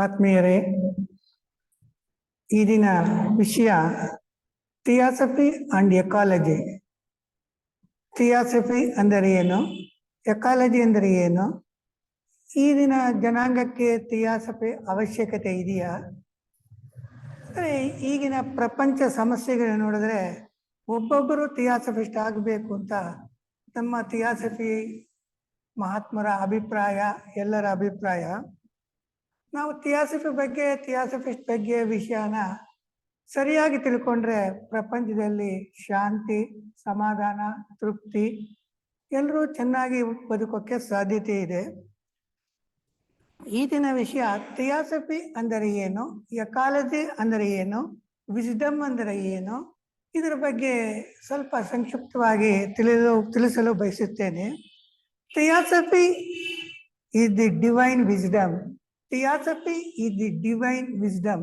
ಆತ್ಮೀಯರೇ, ಈ ದಿನ ವಿಷಯ ಥಿಯಾಸಫಿ ಅಂಡ್ ಎಕಾಲಜಿ. ಥಿಯಾಸಫಿ ಅಂದರೆ ಏನು, ಎಕಾಲಜಿ ಅಂದರೆ ಏನು, ಈ ದಿನ ಜನಾಂಗಕ್ಕೆ ಥಿಯಾಸಫಿ ಅವಶ್ಯಕತೆ ಇದೆಯಾ? ಅಂದರೆ ಈಗಿನ ಪ್ರಪಂಚ ಸಮಸ್ಯೆಗಳನ್ನ ನೋಡಿದ್ರೆ ಒಬ್ಬೊಬ್ಬರು ಥಿಯಾಸಫಿಸ್ಟ್ ಆಗಬೇಕು ಅಂತ ನಮ್ಮ ಥಿಯಾಸಫಿ ಮಹಾತ್ಮರ ಅಭಿಪ್ರಾಯ, ಎಲ್ಲರ ಅಭಿಪ್ರಾಯ. ನಾವು ಥಿಯಾಸಫಿಸ್ಟ್ ಬಗ್ಗೆ ವಿಷಯನ ಸರಿಯಾಗಿ ತಿಳ್ಕೊಂಡ್ರೆ ಪ್ರಪಂಚದಲ್ಲಿ ಶಾಂತಿ, ಸಮಾಧಾನ, ತೃಪ್ತಿ, ಎಲ್ಲರೂ ಚೆನ್ನಾಗಿ ಬದುಕೋಕ್ಕೆ ಸಾಧ್ಯತೆ ಇದೆ. ಈ ದಿನ ವಿಷಯ ಥಿಯಾಸಫಿ ಅಂದರೆ ಏನು, ಎಕಾಲಜಿ ಅಂದರೆ ಏನು, ವಿಸ್ಡಮ್ ಅಂದರೆ ಏನು, ಇದರ ಬಗ್ಗೆ ಸ್ವಲ್ಪ ಸಂಕ್ಷಿಪ್ತವಾಗಿ ತಿಳಿಸಲು ಬಯಸುತ್ತೇನೆ. Theosophy is the divine wisdom. Theosophy is the divine wisdom.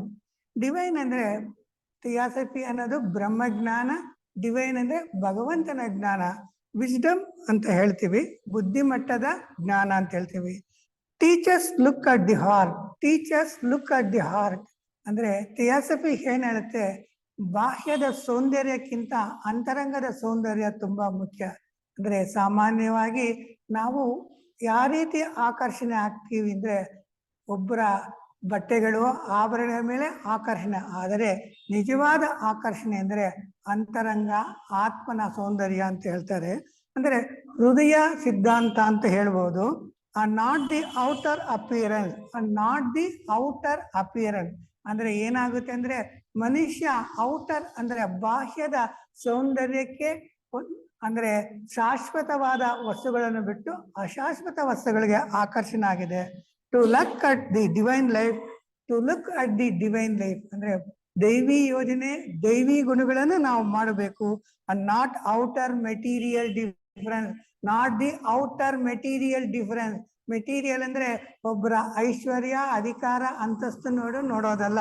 Divine ಅಂದ್ರೆ ಥಿಯಾಸಫಿ ಅನ್ನೋದು ಬ್ರಹ್ಮಜ್ಞಾನ, ಡಿವೈನ್ ಅಂದ್ರೆ ಭಗವಂತನ ಜ್ಞಾನ. ವಿಸ್ಡಮ್ ಅಂತ ಹೇಳ್ತೀವಿ, ಬುದ್ಧಿಮಟ್ಟದ ಜ್ಞಾನ ಅಂತ ಹೇಳ್ತೀವಿ. Teachers look at the heart, teachers look at the heart ಅಂದ್ರೆ ಥಿಯಾಸಫಿ ಏನ್ ಹೇಳುತ್ತೆ, ಬಾಹ್ಯದ ಸೌಂದರ್ಯಕ್ಕಿಂತ ಅಂತರಂಗದ ಸೌಂದರ್ಯ ತುಂಬಾ ಮುಖ್ಯ. ಅಂದ್ರೆ ಸಾಮಾನ್ಯವಾಗಿ ನಾವು ಯಾವ ರೀತಿ ಆಕರ್ಷಣೆ ಆಗ್ತೀವಿ ಅಂದ್ರೆ ಒಬ್ಬರ ಬಟ್ಟೆಗಳು, ಆಭರಣಗಳ ಮೇಲೆ ಆಕರ್ಷಣೆ, ಆದರೆ ನಿಜವಾದ ಆಕರ್ಷಣೆ ಅಂದ್ರೆ ಅಂತರಂಗ, ಆತ್ಮನ ಸೌಂದರ್ಯ ಅಂತ ಹೇಳ್ತಾರೆ. ಅಂದ್ರೆ ಹೃದಯ ಸಿದ್ಧಾಂತ ಅಂತ ಹೇಳ್ಬೋದು. Not the outer appearance, not the outer appearance ಅಂದ್ರೆ ಏನಾಗುತ್ತೆ ಅಂದ್ರೆ ಮನುಷ್ಯ ಔಟರ್ ಅಂದ್ರೆ ಬಾಹ್ಯದ ಸೌಂದರ್ಯಕ್ಕೆ ಅಂದ್ರೆ ಶಾಶ್ವತವಾದ ವಸ್ತುಗಳನ್ನು ಬಿಟ್ಟು ಅಶಾಶ್ವತ ವಸ್ತುಗಳಿಗೆ ಆಕರ್ಷಣೆ ಆಗಿದೆ. To look at the divine life, to look at the divine life ಅಂದ್ರೆ ದೈವಿ ಯೋಜನೆ, ದೈವಿ ಗುಣಗಳನ್ನು ನಾವು ಮಾಡಬೇಕು. Not outer material difference, not the outer material difference. Material ಅಂದ್ರೆ ಒಬ್ಬರ ಐಶ್ವರ್ಯ, ಅಧಿಕಾರ, ಅಂತಸ್ತು ನೋಡೋದಲ್ಲ.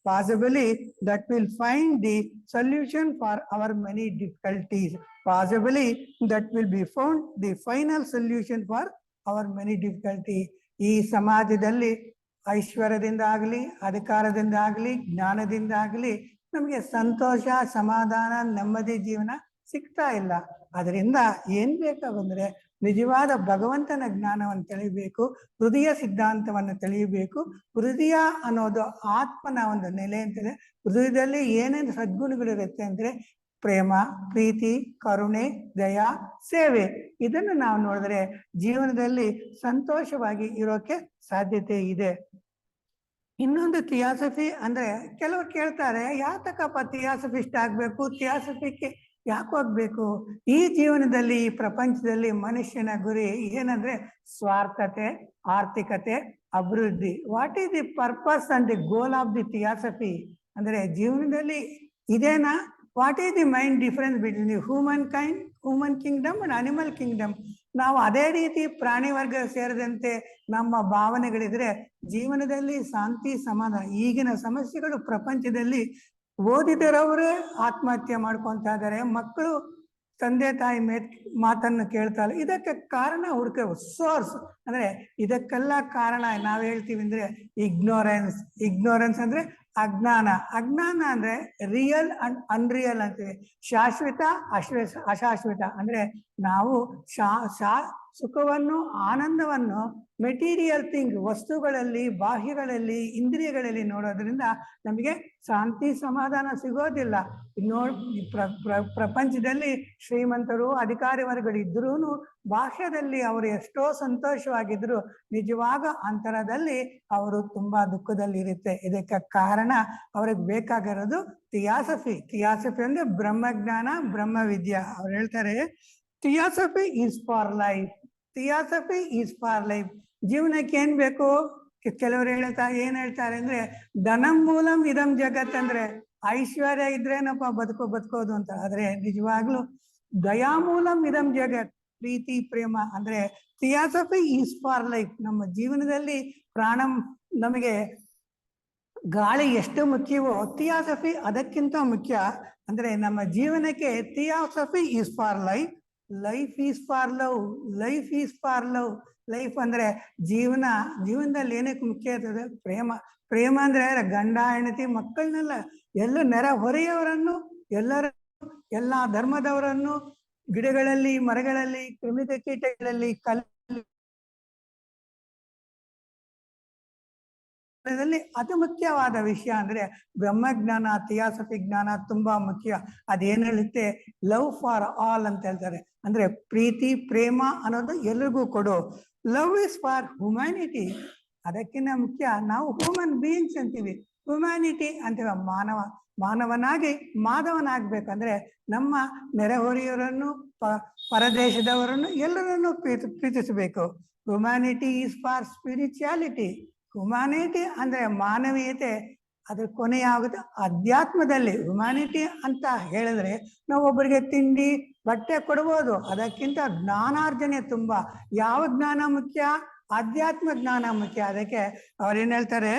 Possibly that will find the solution for our many difficulties. Possibly that will be found the final solution for our many difficulty. ಈ ಸಮಾಜದಲ್ಲಿ ಐಶ್ವರ್ಯದಿಂದ ಆಗಲಿ, ಅಧಿಕಾರದಿಂದ ಆಗಲಿ, ಜ್ಞಾನದಿಂದ ಆಗಲಿ ನಮಗೆ ಸಂತೋಷ, ಸಮಾಧಾನ, ನೆಮ್ಮದಿ ಜೀವನ ಸಿಗ್ತಾ ಇಲ್ಲ. ಅದರಿಂದ ಏನ್ ಬೇಕಾಗಂದ್ರೆ ನಿಜವಾದ ಭಗವಂತನ ಜ್ಞಾನವನ್ನು ತಿಳಿಯಬೇಕು, ಹೃದಯ ಸಿದ್ಧಾಂತವನ್ನು ತಿಳಿಯಬೇಕು. ಹೃದಯ ಅನ್ನೋದು ಆತ್ಮನ ಒಂದು ನೆಲೆ ಅಂತಿದೆ. ಹೃದಯದಲ್ಲಿ ಏನೇನು ಸದ್ಗುಣಗಳಿರುತ್ತೆ ಅಂದ್ರೆ ಪ್ರೇಮ, ಪ್ರೀತಿ, ಕರುಣೆ, ದಯ, ಸೇವೆ. ಇದನ್ನು ನಾವು ನೋಡಿದ್ರೆ ಜೀವನದಲ್ಲಿ ಸಂತೋಷವಾಗಿ ಇರೋಕೆ ಸಾಧ್ಯತೆ ಇದೆ. ಇನ್ನೊಂದು ಥಿಯಾಸಫಿ ಅಂದ್ರೆ ಕೆಲವರು ಕೇಳ್ತಾರೆ, ಯಾತಕಪ್ಪ ಥಿಯಾಸಫಿಸ್ಟ್ ಆಗ್ಬೇಕು, ಥಿಯಾಸಫಿಕ್ಕೆ ಯಾಕೆ ಹೋಗ್ಬೇಕು? ಈ ಜೀವನದಲ್ಲಿ, ಈ ಪ್ರಪಂಚದಲ್ಲಿ ಮನುಷ್ಯನ ಗುರಿ ಏನಂದ್ರೆ ಸ್ವಾರ್ಥತೆ, ಆರ್ಥಿಕತೆ, ಅಭಿವೃದ್ಧಿ. What is the purpose and the goal of the theosophy ಅಂದ್ರೆ ಜೀವನದಲ್ಲಿ ಇದೇನಾ? What is the mind difference between the human kind, human kingdom and animal kingdom? ನಾವು ಅದೇ ರೀತಿ ಪ್ರಾಣಿ ವರ್ಗ ಸೇರಿದಂತೆ ನಮ್ಮ ಭಾವನೆಗಳಿದ್ರೆ ಜೀವನದಲ್ಲಿ ಶಾಂತಿ, ಸಮಾಧಾನ. ಈಗಿನ ಸಮಸ್ಯೆಗಳು ಪ್ರಪಂಚದಲ್ಲಿ ಓದಿದರವರೇ ಆತ್ಮಹತ್ಯೆ ಮಾಡ್ಕೊಂತ ಇದ್ದಾರೆ, ಮಕ್ಕಳು ತಂದೆ ತಾಯಿ ಮಾತನ್ನು ಕೇಳ್ತಾ ಇಲ್ಲ. ಇದಕ್ಕೆ ಕಾರಣ ಸೋರ್ಸ್ ಅಂದ್ರೆ ಇದಕ್ಕೆಲ್ಲ ಕಾರಣ ನಾವ್ ಹೇಳ್ತೀವಿ ಅಂದ್ರೆ ಇಗ್ನೋರೆನ್ಸ್. ಇಗ್ನೋರೆನ್ಸ್ ಅಂದ್ರೆ ಅಜ್ಞಾನ. ಅಜ್ಞಾನ ಅಂದ್ರೆ ರಿಯಲ್ ಅಂಡ್ ಅನ್ರಿಯಲ್ ಅಂತೀವಿ. ಶಾಶ್ವತ, ಅಶಾಶ್ವತ ಅಂದ್ರೆ ನಾವು ಸುಖವನ್ನು, ಆನಂದವನ್ನು ಮೆಟೀರಿಯಲ್ ಥಿಂಗ್, ವಸ್ತುಗಳಲ್ಲಿ, ಬಾಹ್ಯಗಳಲ್ಲಿ, ಇಂದ್ರಿಯಗಳಲ್ಲಿ ನೋಡೋದ್ರಿಂದ ನಮಗೆ ಶಾಂತಿ, ಸಮಾಧಾನ ಸಿಗೋದಿಲ್ಲ. ಪ್ರಪಂಚದಲ್ಲಿ ಶ್ರೀಮಂತರು, ಅಧಿಕಾರಿ ವರ್ಗಗಳಿದ್ರೂ ಬಾಹ್ಯದಲ್ಲಿ ಅವರು ಎಷ್ಟೋ ಸಂತೋಷವಾಗಿದ್ರು ನಿಜವಾಗ ಅಂತರದಲ್ಲಿ ಅವರು ತುಂಬಾ ದುಃಖದಲ್ಲಿ ಇರುತ್ತೆ. ಇದಕ್ಕೆ ಕಾರಣ ಅವ್ರಿಗೆ ಬೇಕಾಗಿರೋದು ಥಿಯಾಸಫಿ. ಥಿಯಾಸಫಿ ಅಂದ್ರೆ ಬ್ರಹ್ಮಜ್ಞಾನ, ಬ್ರಹ್ಮವಿದ್ಯಾ. ಅವ್ರು ಹೇಳ್ತಾರೆ theosophy is for life, theosophy is for life. ಜೀವನಕ್ಕೆ ಏನ್ ಬೇಕು? ಕೆಲವರು ಏನ್ ಹೇಳ್ತಾರೆ ಅಂದ್ರೆ ಧನಂ ಮೂಲಂ ಇದಂ ಜಗತ್ ಅಂದ್ರೆ ಐಶ್ವರ್ಯ ಇದ್ರೇನಪ್ಪ ಬದುಕೋದು ಅಂತ. ಆದ್ರೆ ನಿಜವಾಗ್ಲೂ ದಯಾಮೂಲಂ ಇದಂ ಜಗತ್, ಪ್ರೀತಿ, ಪ್ರೇಮ ಅಂದ್ರೆ ಥಿಯಾಸಫಿ ಈಸ್ ಫಾರ್ ಲೈಫ್. ನಮ್ಮ ಜೀವನದಲ್ಲಿ ನಮಗೆ ಗಾಳಿ ಎಷ್ಟು ಮುಖ್ಯವೋ ಥಿಯಾಸಫಿ ಅದಕ್ಕಿಂತ ಮುಖ್ಯ. ಅಂದ್ರೆ ನಮ್ಮ ಜೀವನಕ್ಕೆ theosophy is for life, life is for love, life is for love. Life ಅಂದ್ರೆ ಜೀವನದಲ್ಲಿ ಏನಕ್ಕೆ ಮುಖ್ಯ ಇರ್ತದೆ? ಪ್ರೇಮ. ಪ್ರೇಮ ಅಂದ್ರೆ ಗಂಡ ಹೆಂಡತಿ ಮಕ್ಕಳನ್ನೆಲ್ಲ, ಎಲ್ಲ ನೆರ ಹೊರೆಯವರನ್ನು, ಎಲ್ಲ ಧರ್ಮದವರನ್ನು, ಗಿಡಗಳಲ್ಲಿ, ಮರಗಳಲ್ಲಿ, ಕ್ರಿಮಿಕ ಕೀಟಗಳಲ್ಲಿ, ಅತಿ ಮುಖ್ಯವಾದ ವಿಷಯ ಅಂದ್ರೆ ಬ್ರಹ್ಮಜ್ಞಾನ, ಥಿಯಾಸಫಿ ಜ್ಞಾನ ತುಂಬಾ ಮುಖ್ಯ. ಅದೇನ್ ಹೇಳುತ್ತೆ? ಲವ್ ಫಾರ್ ಆಲ್ ಅಂತ ಹೇಳ್ತಾರೆ. ಅಂದ್ರೆ ಪ್ರೀತಿ, ಪ್ರೇಮ ಅನ್ನೋದು ಎಲ್ರಿಗೂ ಕೊಡು. Love is for humanity. ಅದಕ್ಕಿಂತ ಮುಖ್ಯ ನಾವು ಹ್ಯೂಮನ್ ಬೀಯಿಂಗ್ಸ್ ಅಂತೀವಿ, ಹ್ಯುಮ್ಯಾನಿಟಿ ಅಂತೀವಿ. ಮಾನವನಾಗಿ ಮಾಧವನಾಗ್ಬೇಕಂದ್ರೆ ನಮ್ಮ ನೆರೆಹೊರೆಯವರನ್ನು, ಪರದೇಶದವರನ್ನು ಎಲ್ಲರನ್ನು ಪ್ರೀತಿಸಬೇಕು. Humanity is for spirituality. Humanity ಅಂದ್ರೆ ಮಾನವೀಯತೆ, ಅದ್ರ ಕೊನೆಯಾಗುತ್ತೆ ಅಧ್ಯಾತ್ಮದಲ್ಲಿ. ಹ್ಯುಮ್ಯಾನಿಟಿ ಅಂತ ಹೇಳಿದ್ರೆ ನಾವು ಒಬ್ಬರಿಗೆ ತಿಂಡಿ ಬಟ್ಟೆ ಕೊಡ್ಬೋದು, ಅದಕ್ಕಿಂತ ಜ್ಞಾನಾರ್ಜನೆ ತುಂಬಾ. ಯಾವ ಜ್ಞಾನ ಮುಖ್ಯ? ಆಧ್ಯಾತ್ಮ ಜ್ಞಾನ ಮುಖ್ಯ. ಅದಕ್ಕೆ ಅವ್ರೇನ್ ಹೇಳ್ತಾರೆ?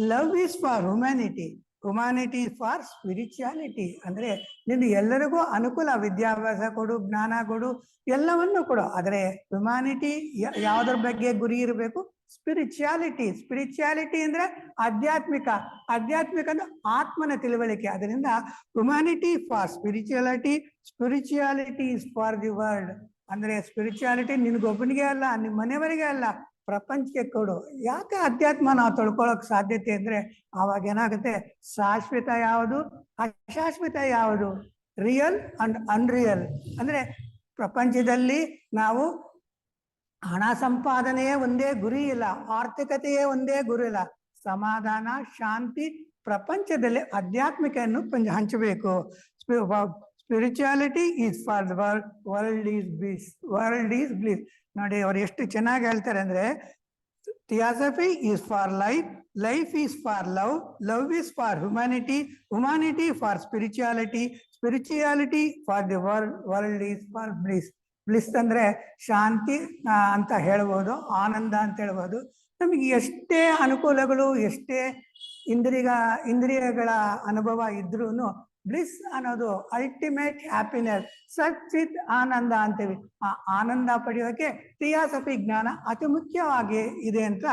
Love is for humanity, humanity for spirituality. ಅಂದ್ರೆ ನೀನು ಎಲ್ಲರಿಗೂ ಅನುಕೂಲ, ವಿದ್ಯಾಭ್ಯಾಸ ಕೊಡು, ಜ್ಞಾನ ಕೊಡು, ಎಲ್ಲವನ್ನು ಕೊಡು, ಆದರೆ ಹ್ಯುಮ್ಯಾನಿಟಿ ಯಾವುದ್ರ ಬಗ್ಗೆ ಗುರಿ ಇರಬೇಕು? ಸ್ಪಿರಿಚುಯಾಲಿಟಿ. ಸ್ಪಿರಿಚುಯಾಲಿಟಿ ಅಂದ್ರೆ ಆಧ್ಯಾತ್ಮಿಕ ಅಂದ್ರೆ ಆತ್ಮನ ತಿಳುವಳಿಕೆ. ಅದರಿಂದ humanity for spirituality, spirituality is for the world. ಅಂದ್ರೆ ಸ್ಪಿರಿಚುಯಾಲಿಟಿ ನಿನ್ಗೊಬ್ಬನಿಗೆ ಅಲ್ಲ, ನಿಮ್ಮ ಮನೆಯವರಿಗೆ ಅಲ್ಲ, ಪ್ರಪಂಚಕ್ಕೆ ಕೊಡು. ಯಾಕೆ ಅಧ್ಯಾತ್ಮ ನಾವು ತೊಳ್ಕೊಳಕ್ ಸಾಧ್ಯತೆ ಅಂದ್ರೆ ಅವಾಗ ಏನಾಗುತ್ತೆ? ಶಾಶ್ವತ ಯಾವುದು, ಅಶಾಶ್ವತ ಯಾವುದು, ರಿಯಲ್ ಅಂಡ್ ಅನ್ರಿಯಲ್. ಅಂದ್ರೆ ಪ್ರಪಂಚದಲ್ಲಿ ನಾವು ಹಣ ಸಂಪಾದನೆಯೇ ಒಂದೇ ಗುರಿ ಇಲ್ಲ, ಆರ್ಥಿಕತೆಯೇ ಒಂದೇ ಗುರಿ ಇಲ್ಲ. ಸಮಾಧಾನ, ಶಾಂತಿ, ಪ್ರಪಂಚದಲ್ಲಿ ಆಧ್ಯಾತ್ಮಿಕೆಯನ್ನು ಹಂಚಬೇಕು. Spirituality is for the world, world is bliss, world is bliss. ನೋಡಿ ಅವ್ರು ಎಷ್ಟು ಚೆನ್ನಾಗಿ ಹೇಳ್ತಾರೆ ಅಂದ್ರೆ, theosophy is for life, life is for love, love is for humanity, humanity for spirituality, spirituality for the world, world is for bliss. Bliss ಅಂದ್ರೆ ಶಾಂತಿ ಅಂತ ಹೇಳ್ಬೋದು, ಆನಂದ ಅಂತ ಹೇಳ್ಬೋದು. ನಮಗೆ ಎಷ್ಟೇ ಅನುಕೂಲಗಳು, ಎಷ್ಟೇ ಇಂದ್ರಿಯಗಳ ಅನುಭವ ಇದ್ರೂ ಬ್ಲಿಸ್ ಅನ್ನೋದು ಅಲ್ಟಿಮೇಟ್ ಹ್ಯಾಪಿನೆಸ್, ಸಚ್ಚಿತ್ ಆನಂದ ಅಂತೀವಿ. ಆ ಆನಂದ ಪಡೆಯೋಕೆ ಥಿಯಾಸಫಿ ಜ್ಞಾನ ಅತಿ ಮುಖ್ಯವಾಗಿ ಇದೆ ಅಂತ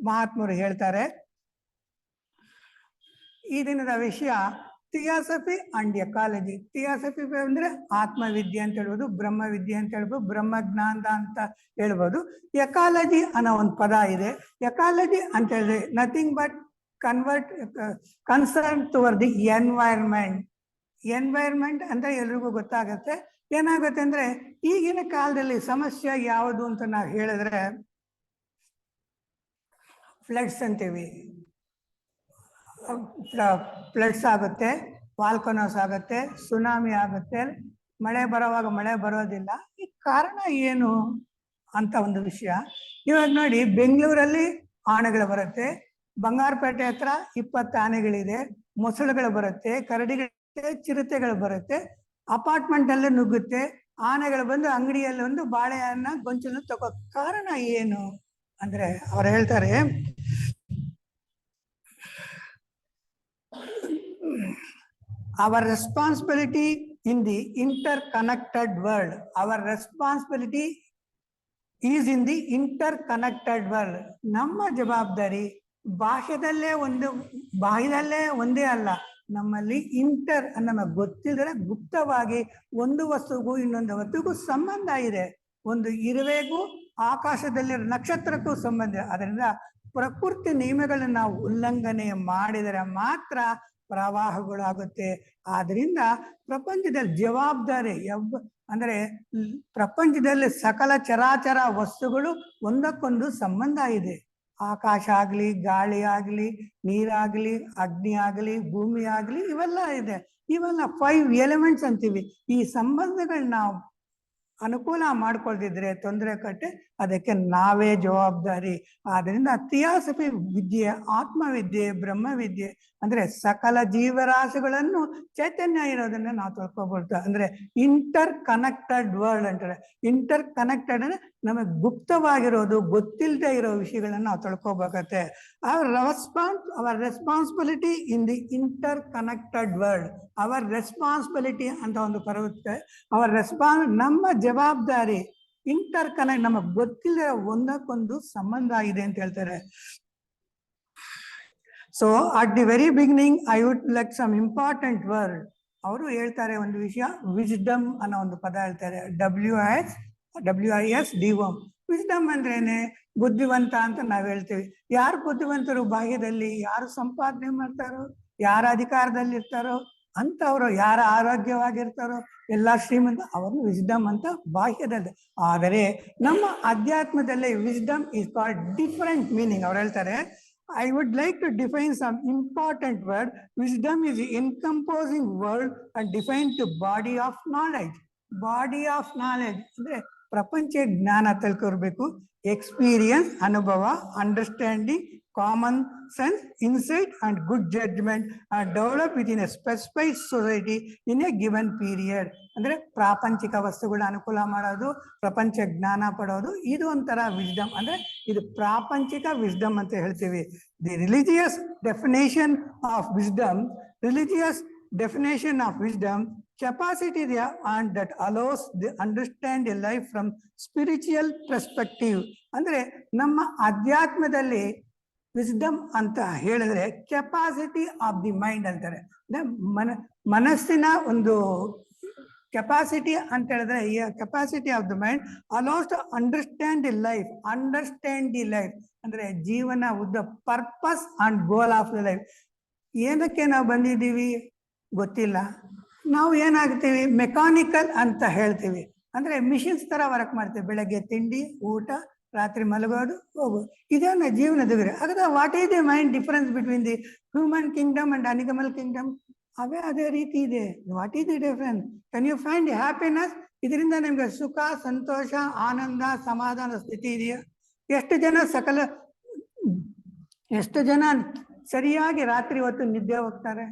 ಮಹಾತ್ಮರು ಹೇಳ್ತಾರೆ. ಈ ದಿನದ ವಿಷಯ ಥಿಯಾಸಫಿ ಅಂಡ್ ಎಕಾಲಜಿ. ಥಿಯಾಸಫಿ ಅಂದ್ರೆ ಆತ್ಮವಿದ್ಯೆ ಅಂತ ಹೇಳ್ಬೋದು, ಬ್ರಹ್ಮವಿದ್ಯೆ ಅಂತ ಹೇಳ್ಬೋದು, ಬ್ರಹ್ಮಜ್ಞಾನ ಅಂತ ಹೇಳ್ಬೋದು. ಎಕಾಲಜಿ ಅನ್ನೋ ಒಂದು ಪದ ಇದೆ. ಎಕಾಲಜಿ ಅಂತ ಹೇಳಿದ್ರೆ nothing but concern toward the environment. Environment ಅಂದ್ರೆ ಎಲ್ರಿಗೂ ಗೊತ್ತಾಗತ್ತೆ. ಏನಾಗುತ್ತೆ ಅಂದ್ರೆ ಈಗಿನ ಕಾಲದಲ್ಲಿ ಸಮಸ್ಯೆ ಯಾವುದು ಅಂತ ನಾವು ಹೇಳಿದ್ರೆ ಫ್ಲಡ್ಸ್ ಅಂತೀವಿ. ಫ್ಲಡ್ಸ್ ಆಗುತ್ತೆ, ವಾಲ್ಕನೋಸ್ ಆಗುತ್ತೆ, ಸುನಾಮಿ ಆಗುತ್ತೆ, ಮಳೆ ಬರೋವಾಗ ಮಳೆ ಬರೋದಿಲ್ಲ. ಈ ಕಾರಣ ಏನು ಅಂತ ಒಂದು ವಿಷಯ. ಇವಾಗ ನೋಡಿ, ಬೆಂಗಳೂರಲ್ಲಿ ಆನೆಗಳು ಬರುತ್ತೆ, ಬಂಗಾರಪೇಟೆ ಹತ್ರ 20 ಆನೆಗಳಿದೆ, ಮೊಸಳೆಗಳು ಬರುತ್ತೆ, ಕರಡಿಗಳು, ಚಿರತೆಗಳು ಬರುತ್ತೆ, ಅಪಾರ್ಟ್ಮೆಂಟ್ ಅಲ್ಲೇ ನುಗ್ಗುತ್ತೆ. ಆನೆಗಳು ಬಂದು ಅಂಗಡಿಯಲ್ಲಿ ಒಂದು ಬಾಳೆಹಣ್ಣ ಗೊಂಚಲು ತಗೋ. ಕಾರಣ ಏನು ಅಂದ್ರೆ ಅವ್ರು ಹೇಳ್ತಾರೆ, our responsibility in the interconnected world, our responsibility is in the interconnected world. ನಮ್ಮ ಜವಾಬ್ದಾರಿ ಬಾಹ್ಯದಲ್ಲೇ ಒಂದೇ ಅಲ್ಲ, ನಮ್ಮಲ್ಲಿ ನಮಗೆ ಗೊತ್ತಿದ್ರೆ ಗುಪ್ತವಾಗಿ ಒಂದು ವಸ್ತುಗೂ ಇನ್ನೊಂದು ವಸ್ತುಗೂ ಸಂಬಂಧ ಇದೆ. ಒಂದು ಇರುವೆಗೂ ಆಕಾಶದಲ್ಲಿ ನಕ್ಷತ್ರಕ್ಕೂ ಸಂಬಂಧ. ಅದರಿಂದ ಪ್ರಕೃತಿ ನಿಯಮಗಳನ್ನು ನಾವು ಉಲ್ಲಂಘನೆ ಮಾಡಿದರೆ ಮಾತ್ರ ಪ್ರವಾಹಗಳಾಗುತ್ತೆ. ಆದ್ರಿಂದ ಪ್ರಪಂಚದಲ್ಲಿ ಜವಾಬ್ದಾರಿ ಅಂದ್ರೆ ಪ್ರಪಂಚದಲ್ಲಿ ಸಕಲ ಚರಾಚರ ವಸ್ತುಗಳು ಒಂದಕ್ಕೊಂದು ಸಂಬಂಧ ಇದೆ. ಆಕಾಶ ಆಗ್ಲಿ, ಗಾಳಿ ಆಗ್ಲಿ, ನೀರಾಗ್ಲಿ, ಅಗ್ನಿ ಆಗ್ಲಿ, ಭೂಮಿ ಆಗ್ಲಿ, ಇವೆಲ್ಲ ಇದೆ. ಇವೆಲ್ಲ 5 ಎಲಿಮೆಂಟ್ಸ್ ಅಂತೀವಿ. ಈ ಸಂಬಂಧಗಳನ್ನ ನಾವು ಅನುಕೂಲ ಮಾಡ್ಕೊಳ್ದಿದ್ರೆ ತೊಂದರೆ ಕಟ್ಟೆ, ಅದಕ್ಕೆ ನಾವೇ ಜವಾಬ್ದಾರಿ. ಆದ್ರಿಂದ ಥಿಯಾಸಫಿ ವಿದ್ಯೆ, ಆತ್ಮವಿದ್ಯೆ, ಬ್ರಹ್ಮವಿದ್ಯೆ ಅಂದ್ರೆ ಸಕಲ ಜೀವರಾಶಿಗಳನ್ನು ಚೈತನ್ಯ ಇರೋದನ್ನ ನಾವು ತಿಳ್ಕೊಬೋದು. ಅಂದ್ರೆ ಇಂಟರ್ ಕನೆಕ್ಟೆಡ್ ವರ್ಲ್ಡ್ ಅಂತಾರೆ. ಇಂಟರ್ ಕನೆಕ್ಟೆಡ್ ಅಂದ್ರೆ ನಮಗೆ ಗುಪ್ತವಾಗಿರೋದು, ಗೊತ್ತಿಲ್ಲದೆ ಇರೋ ವಿಷಯಗಳನ್ನ ನಾವು ತಿಳ್ಕೊಬೇಕತ್ತೆ. Our responsibility in the interconnected world, our responsibility ಅಂತ ಒಂದು ಬರುತ್ತೆ. ನಮ್ಮ ಜವಾಬ್ದಾರಿ ಇಂಟರ್ ಕನೆಕ್ಟ್, ನಮಗೆ ಗೊತ್ತಿಲ್ಲದೆ ಒಂದಕ್ಕೊಂದು ಸಂಬಂಧ ಇದೆ ಅಂತ ಹೇಳ್ತಾರೆ. So at the very beginning I would like some important word. ಅವರು ಹೇಳ್ತಾರೆ ಒಂದು ವಿಷಯ, ವಿಜ್ಡಮ್ ಅನ್ನೋ ಒಂದು ಪದ ಹೇಳ್ತಾರೆ. WISDOM. ವಿಜ್ಡಮ್ ಅಂದ್ರೇನೆ ಬುದ್ಧಿವಂತ ಅಂತ ನಾವು ಹೇಳ್ತೀವಿ. ಯಾರು ಬುದ್ಧಿವಂತರು ಬಾಹ್ಯದಲ್ಲಿ, ಯಾರು ಸಂಪಾದನೆ ಮಾಡ್ತಾರೋ, ಯಾರ ಅಧಿಕಾರದಲ್ಲಿ ಇರ್ತಾರೋ ಅಂತವರು, ಯಾರ ಆರೋಗ್ಯವಾಗಿರ್ತಾರೋ, ಎಲ್ಲ ಶ್ರೀಮಂತ, ಅವರು ವಿಜ್ಡಮ್ ಅಂತ ಬಾಹ್ಯದಲ್ಲಿ. ಆದರೆ ನಮ್ಮ ಅಧ್ಯಾತ್ಮದಲ್ಲಿ wisdom is called different meaning. ಅವ್ರು ಹೇಳ್ತಾರೆ, I would like to define some important word. Wisdom is the encompassing word and defined to body of knowledge. Body of knowledge ಅಂದ್ರೆ ಪ್ರಪಂಚ ಜ್ಞಾನ ತಿಳ್ಕೊಳ್ಬೇಕು. ಎಕ್ಸ್ಪೀರಿಯನ್ಸ್, ಅನುಭವ, understanding, common sense, insight and good judgement are develop with in a specified society in a given period. ಅಂದ್ರೆ ಪ್ರಾಪಂಚಿಕ ವಸ್ತುಗಳ ಅನುಕೂಲ ಮಾಡೋದು, ಪ್ರಪಂಚ ಜ್ಞಾನ ಪಡೋದು, ಇದು ಒಂಥರ ವಿಜ್ಡಮ್. ಅಂದ್ರೆ ಇದು ಪ್ರಾಪಂಚಿಕ ವಿಜ್ಡಮ್ ಅಂತ ಹೇಳ್ತೀವಿ. The religious definition of wisdom, capacity there and that allows the understand a life from spiritual perspective. ಅಂದ್ರೆ ನಮ್ಮ ಅಧ್ಯಾತ್ಮದಲ್ಲಿ ವಿಸ್ಡಮ್ ಅಂತ ಹೇಳಿದ್ರೆ ಕೆಪಾಸಿಟಿ ಆಫ್ ದಿ ಮೈಂಡ್ ಅಂತಾರೆ. ಮನಸ್ಸಿನ ಒಂದು ಕೆಪಾಸಿಟಿ ಅಂತ ಹೇಳಿದ್ರೆ, ಈ capacity of the mind allows to understand the life. ಅಂದ್ರೆ ಜೀವನ ಉದ್ದ, purpose and goal of the life. ಏನಕ್ಕೆ ನಾವು ಬಂದಿದ್ದೀವಿ ಗೊತ್ತಿಲ್ಲ. ನಾವು ಏನಾಗ್ತೀವಿ, ಮೆಕ್ಯಾನಿಕಲ್ ಅಂತ ಹೇಳ್ತೀವಿ. ಅಂದ್ರೆ ಮಿಷಿನ್ಸ್ ತರ ವರ್ಕ್ ಮಾಡ್ತೀವಿ. ಬೆಳಗ್ಗೆ ತಿಂಡಿ, ಊಟ, ರಾತ್ರಿ ಮಲಗೋದು, ಹೋಗೋದು, ಇದೇನ ಜೀವನದ ಗುರಿ. ಹಾಗಾದ್ರೆ what is the mind difference between the human kingdom and animal kingdom? ಅದೇ ರೀತಿ ಇದೆ. What is the difference? Can you find happiness? ಇದರಿಂದ ನಿಮ್ಗೆ ಸುಖ, ಸಂತೋಷ, ಆನಂದ, ಸಮಾಧಾನ ಸ್ಥಿತಿ ಇದೆಯಾ? ಎಷ್ಟು ಜನ ಸರಿಯಾಗಿ ರಾತ್ರಿ ಹೊತ್ತು ನಿದ್ದೆ ಹೋಗ್ತಾರೆ?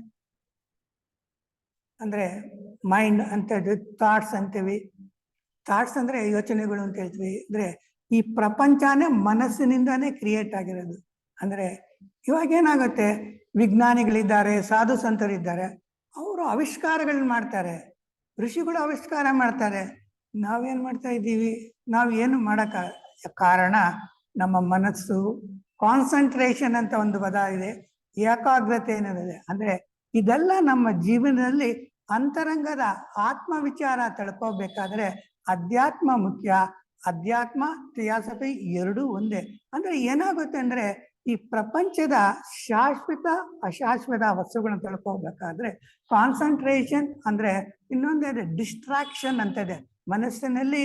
ಅಂದ್ರೆ ಮೈಂಡ್ ಅಂತ ಥಾಟ್ಸ್ ಅಂತೀವಿ. ಥಾಟ್ಸ್ ಅಂದ್ರೆ ಯೋಚನೆಗಳು ಅಂತ ಹೇಳ್ತೀವಿ. ಅಂದ್ರೆ ಈ ಪ್ರಪಂಚನೇ ಮನಸ್ಸಿನಿಂದಾನೇ ಕ್ರಿಯೇಟ್ ಆಗಿರೋದು. ಅಂದ್ರೆ ಇವಾಗ ಏನಾಗುತ್ತೆ, ವಿಜ್ಞಾನಿಗಳಿದ್ದಾರೆ, ಸಾಧು ಸಂತರಿದ್ದಾರೆ, ಅವರು ಆವಿಷ್ಕಾರಗಳನ್ನ ಮಾಡ್ತಾರೆ, ಋಷಿಗಳು ಆವಿಷ್ಕಾರ ಮಾಡ್ತಾರೆ. ನಾವೇನ್ ಮಾಡ್ತಾ ಇದ್ದೀವಿ? ನಾವು ಏನು ಮಾಡಕ ಕಾರಣ ನಮ್ಮ ಮನಸ್ಸು. ಕಾನ್ಸಂಟ್ರೇಷನ್ ಅಂತ ಒಂದು ಪದ ಇದೆ, ಏಕಾಗ್ರತೆ ಅನ್ನೋದಿದೆ. ಅಂದ್ರೆ ಇದೆಲ್ಲ ನಮ್ಮ ಜೀವನದಲ್ಲಿ ಅಂತರಂಗದ ಆತ್ಮ ವಿಚಾರ ತಿಳ್ಕೋಬೇಕಾದ್ರೆ ಅಧ್ಯಾತ್ಮ ಮುಖ್ಯ. ಅಧ್ಯಾತ್ಮ, ಥಿಯಾಸಫಿ ಎರಡೂ ಒಂದೇ. ಅಂದ್ರೆ ಏನಾಗುತ್ತೆ ಅಂದ್ರೆ, ಈ ಪ್ರಪಂಚದ ಶಾಶ್ವತ ಅಶಾಶ್ವತ ವಸ್ತುಗಳನ್ನ ತಿಳ್ಕೋಬೇಕಾದ್ರೆ ಕಾನ್ಸಂಟ್ರೇಷನ್ ಅಂದ್ರೆ, ಇನ್ನೊಂದಿದೆ ಡಿಸ್ಟ್ರಾಕ್ಷನ್ ಅಂತ ಇದೆ. ಮನಸ್ಸಿನಲ್ಲಿ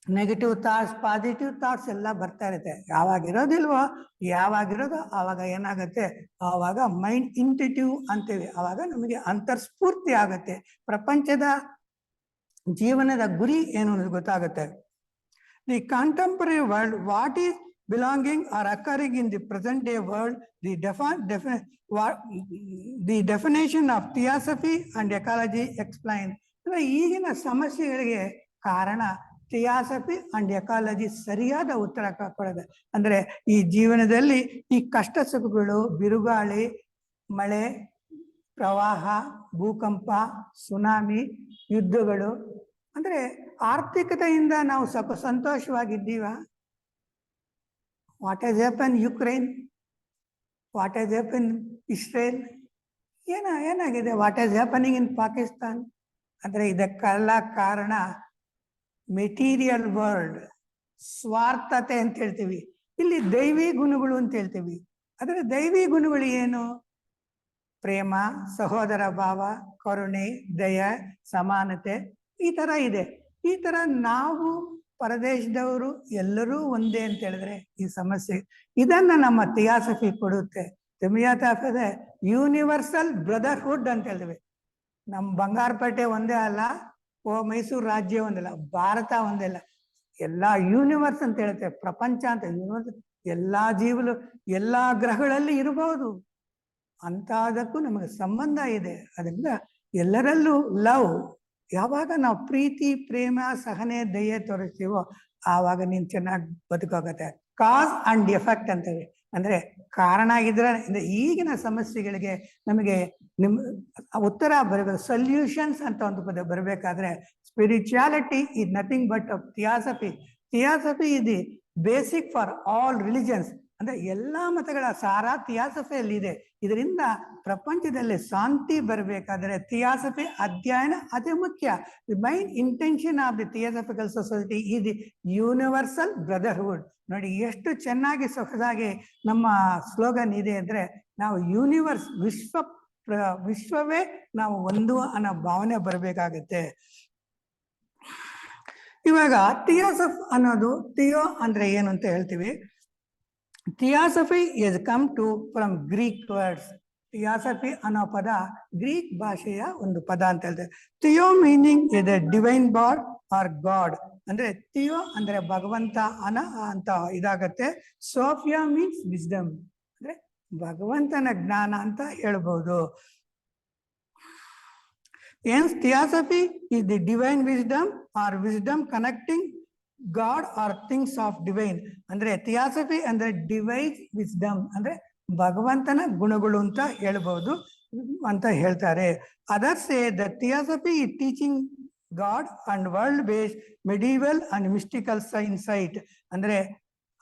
ನೆಗೆಟಿವ್ ಥಾಟ್ಸ್, ಪಾಸಿಟಿವ್ ಥಾಟ್ಸ್ ಎಲ್ಲ ಬರ್ತಾ ಇರುತ್ತೆ. ಯಾವಾಗಿರೋದಿಲ್ವೋ, ಯಾವಾಗಿರೋದು ಆವಾಗ ಏನಾಗುತ್ತೆ, ಆವಾಗ ಮೈಂಡ್ ಇಂಟಿಟಿವ್ ಅಂತೀವಿ. ಆವಾಗ ನಮಗೆ ಅಂತರ್ಸ್ಫೂರ್ತಿ ಆಗುತ್ತೆ. ಪ್ರಪಂಚದ ಜೀವನದ ಗುರಿ ಏನು ಅನ್ನೋದು ಗೊತ್ತಾಗುತ್ತೆ. The contemporary world, what is belonging or occurring in the present day world, the definition of theosophy and ecology explain. ಅಂದ್ರೆ ಈಗಿನ ಸಮಸ್ಯೆಗಳಿಗೆ ಕಾರಣ ಥಿಯಾಸಫಿ ಅಂಡ್ ಎಕಾಲಜಿ ಸರಿಯಾದ ಉತ್ತರ ಕೊಡೋದು. ಅಂದ್ರೆ ಈ ಜೀವನದಲ್ಲಿ ಈ ಕಷ್ಟ ಸುಖಗಳು, ಬಿರುಗಾಳಿ, ಮಳೆ, ಪ್ರವಾಹ, ಭೂಕಂಪ, ಸುನಾಮಿ, ಯುದ್ಧಗಳು, ಅಂದ್ರೆ ಆರ್ಥಿಕತೆಯಿಂದ ನಾವು ಸ್ವಲ್ಪ ಸಂತೋಷವಾಗಿದ್ದೀವ? What has happen Ukraine? What has happen Israel? ಏನಾಗಿದೆ? What has happening in Pakistan? ಅಂದ್ರೆ ಇದಕ್ಕೆಲ್ಲ ಕಾರಣ ಮೆಟೀರಿಯಲ್ ವರ್ಲ್ಡ್, ಸ್ವಾರ್ಥತೆ ಅಂತ ಹೇಳ್ತೀವಿ. ಇಲ್ಲಿ ದೈವಿ ಗುಣಗಳು ಅಂತ ಹೇಳ್ತೀವಿ. ಆದರೆ ದೈವಿ ಗುಣಗಳು ಏನು? ಪ್ರೇಮ, ಸಹೋದರ ಭಾವ, ಕರುಣೆ, ದಯ, ಸಮಾನತೆ, ಈ ತರ ಇದೆ. ಈ ತರ ನಾವು ಪರದೇಶದವರು ಎಲ್ಲರೂ ಒಂದೇ ಅಂತ ಹೇಳಿದ್ರೆ ಈ ಸಮಸ್ಯೆ, ಇದನ್ನ ನಮ್ಮ ಥಿಯಾಸಫಿ ಕೊಡುತ್ತೆ. ಥಿಯಾಸಫಿ ಯೂನಿವರ್ಸಲ್ ಬ್ರದರ್ಹುಡ್ ಅಂತ ಹೇಳ್ತೀವಿ. ನಮ್ಮ ಬಂಗಾರಪೇಟೆ ಒಂದೇ ಅಲ್ಲ, ಮೈಸೂರು ರಾಜ್ಯ ಒಂದಿಲ್ಲ, ಭಾರತ ಒಂದಿಲ್ಲ, ಎಲ್ಲಾ ಯೂನಿವರ್ಸ್ ಅಂತ ಹೇಳುತ್ತೆ. ಪ್ರಪಂಚ ಅಂತ ಯೂನಿವರ್ಸ್, ಎಲ್ಲಾ ಜೀವಗಳು ಎಲ್ಲಾ ಗ್ರಹಗಳಲ್ಲಿ ಇರಬಹುದು. ಅಂತದಕ್ಕೂ ನಮಗೆ ಸಂಬಂಧ ಇದೆ. ಅದರಿಂದ ಎಲ್ಲರಲ್ಲೂ ಲವ್, ಯಾವಾಗ ನಾವು ಪ್ರೀತಿ, ಪ್ರೇಮ, ಸಹನೆ, ದಯೆ ತೋರಿಸ್ತೀವೋ ಆವಾಗ ನೀನು ಚೆನ್ನಾಗಿ ಬದುಕೋಗತ್ತೆ. ಕಾಸ್ ಅಂಡ್ ಎಫೆಕ್ಟ್ ಅಂತೇಳಿ, ಅಂದ್ರೆ ಕಾರಣ ಆಗಿದ್ರೆ ಈಗಿನ ಸಮಸ್ಯೆಗಳಿಗೆ ನಮಗೆ ಉತ್ತರ ಬರಬೇಕು. ಸೊಲ್ಯೂಷನ್ಸ್ ಅಂತ ಒಂದು ಪದ ಬರಬೇಕಾದ್ರೆ spirituality is nothing but theosophy. Theosophy is the basic for all religions. ಅಂದ್ರೆ ಎಲ್ಲಾ ಮತಗಳ ಸಾರ ಥಿಯಾಸಫಿಯಲ್ಲಿ ಇದೆ. ಇದರಿಂದ ಪ್ರಪಂಚದಲ್ಲಿ ಶಾಂತಿ ಬರಬೇಕಾದ್ರೆ ಥಿಯಾಸಫಿ ಅಧ್ಯಯನ ಅತಿ ಮುಖ್ಯ. The main intention of the theosophical society is the universal brotherhood. ನೋಡಿ ಎಷ್ಟು ಚೆನ್ನಾಗಿ ಸೊಗಸಾಗಿ ನಮ್ಮ ಸ್ಲೋಗನ್ ಇದೆ ಅಂದ್ರೆ, ನಾವು ಯೂನಿವರ್ಸ್, ವಿಶ್ವವೇ ನಾವು ಒಂದು ಅನ್ನೋ ಭಾವನೆ ಬರಬೇಕಾಗತ್ತೆ. ಇವಾಗ ಥಿಯೋಸಫ್ ಅನ್ನೋದು, ಥಿಯೋ ಅಂದ್ರೆ ಏನು ಅಂತ ಹೇಳ್ತೀವಿ. Theosophy is come to from Greek words. Theosophy ಅನ್ನೋ ಪದ ಗ್ರೀಕ್ ಭಾಷೆಯ ಒಂದು ಪದ ಅಂತ ಹೇಳ್ತೇವೆ. Theo meaning is a divine bod or god. ಅಂದ್ರೆ ಥಿಯೋ ಅಂದ್ರೆ ಭಗವಂತ ಅಂತ ಇದಾಗತ್ತೆ. ಸೋಫಿಯಾ ಮೀನ್ಸ್ ವಿಸ್ಡಮ್, ಅಂದ್ರೆ ಭಗವಂತನ ಜ್ಞಾನ ಅಂತ ಹೇಳ್ಬಹುದು. Hence, theosophy is the divine wisdom or wisdom connecting God or things of divine. ಅಂದ್ರೆ theosophy ಅಂದ್ರೆ ಡಿವೈನ್ ವಿಸ್ಡಮ್, ಅಂದ್ರೆ ಭಗವಂತನ ಗುಣಗಳು ಅಂತ ಹೇಳ್ಬಹುದು ಅಂತ ಹೇಳ್ತಾರೆ. Others say the theosophy is teaching God and world based medieval and mystical insight. ಅಂದ್ರೆ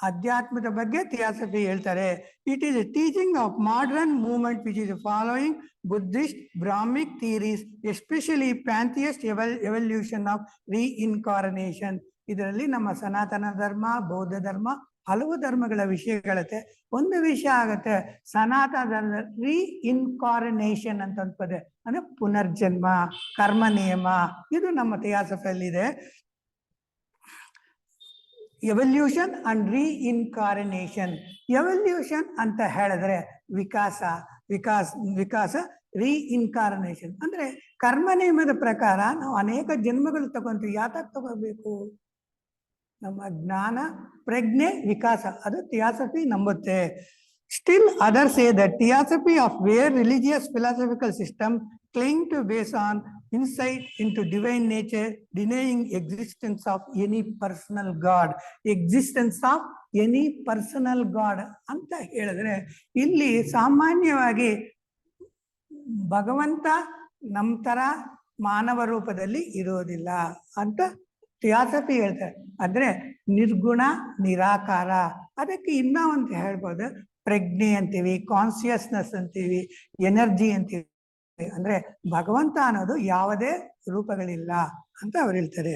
ಅಧ್ಯಾತ್ಮದ ಬಗ್ಗೆ ಥಿಯಾಸಫಿ ಹೇಳ್ತಾರೆ. It is a teaching of modern movement which is following Buddhist Brahmic theories, especially pantheist evolution of reincarnation. ಇದರಲ್ಲಿ ನಮ್ಮ ಸನಾತನ ಧರ್ಮ, ಬೌದ್ಧ ಧರ್ಮ, ಹಲವು ಧರ್ಮಗಳ ವಿಷಯಗಳತ್ತೆ. ಒಂದು ವಿಷಯ ಆಗತ್ತೆ, ಸನಾತನ ಧರ್ಮ ರೀಇನ್ಕಾರ್ನೇಷನ್ ಅಂತ ಒಂದು ಪದ, ಅಂದ್ರೆ ಪುನರ್ಜನ್ಮ, ಕರ್ಮ ನಿಯಮ, ಇದು ನಮ್ಮ ಥಿಯಾಸಫಿಯಲ್ಲಿ ಇದೆ. Evolution and reincarnation. ಎವಲ್ಯೂಷನ್ ಅಂತ ಹೇಳಿದ್ರೆ ವಿಕಾಸ. ರೀಇನ್ಕಾರ್ನೇಷನ್ ಅಂದ್ರೆ ಕರ್ಮ ನಿಯಮದ ಪ್ರಕಾರ ನಾವು ಅನೇಕ ಜನ್ಮಗಳು ತಗೊಂತೀವಿ. ಯಾತಕ್ಕೆ ತಗೋಬೇಕು? ನಮ್ಮ ಜ್ಞಾನ, ಪ್ರಜ್ಞೆ, ವಿಕಾಸ, ಅದು theosophy ನಂಬುತ್ತೆ. Still others say that theosophy of where religious philosophical system cling to base on insight into divine nature, denying existence of any personal God. Existence of any personal God ಅಂತ ಹೇಳಿದ್ರೆ ಇಲ್ಲಿ ಸಾಮಾನ್ಯವಾಗಿ ಭಗವಂತ ನಮ್ಮ ತರ ಮಾನವ ರೂಪದಲ್ಲಿ ಇರೋದಿಲ್ಲ ಅಂತ ಥಿಯಾಸಫಿ ಹೇಳ್ತಾರೆ. ಅಂದ್ರೆ ನಿರ್ಗುಣ, ನಿರಾಕಾರ. ಅದಕ್ಕೆ ಇನ್ನ ಒಂದು ಹೇಳ್ಬೋದು, ಪ್ರಜ್ಞೆ ಅಂತೀವಿ, ಕಾನ್ಸಿಯಸ್ನೆಸ್ ಅಂತೀವಿ, ಎನರ್ಜಿ ಅಂತೀವಿ. ಅಂದ್ರೆ ಭಗವಂತ ಅನ್ನೋದು ಯಾವುದೇ ರೂಪಗಳಿಲ್ಲ ಅಂತ ಅವ್ರು ಹೇಳ್ತಾರೆ.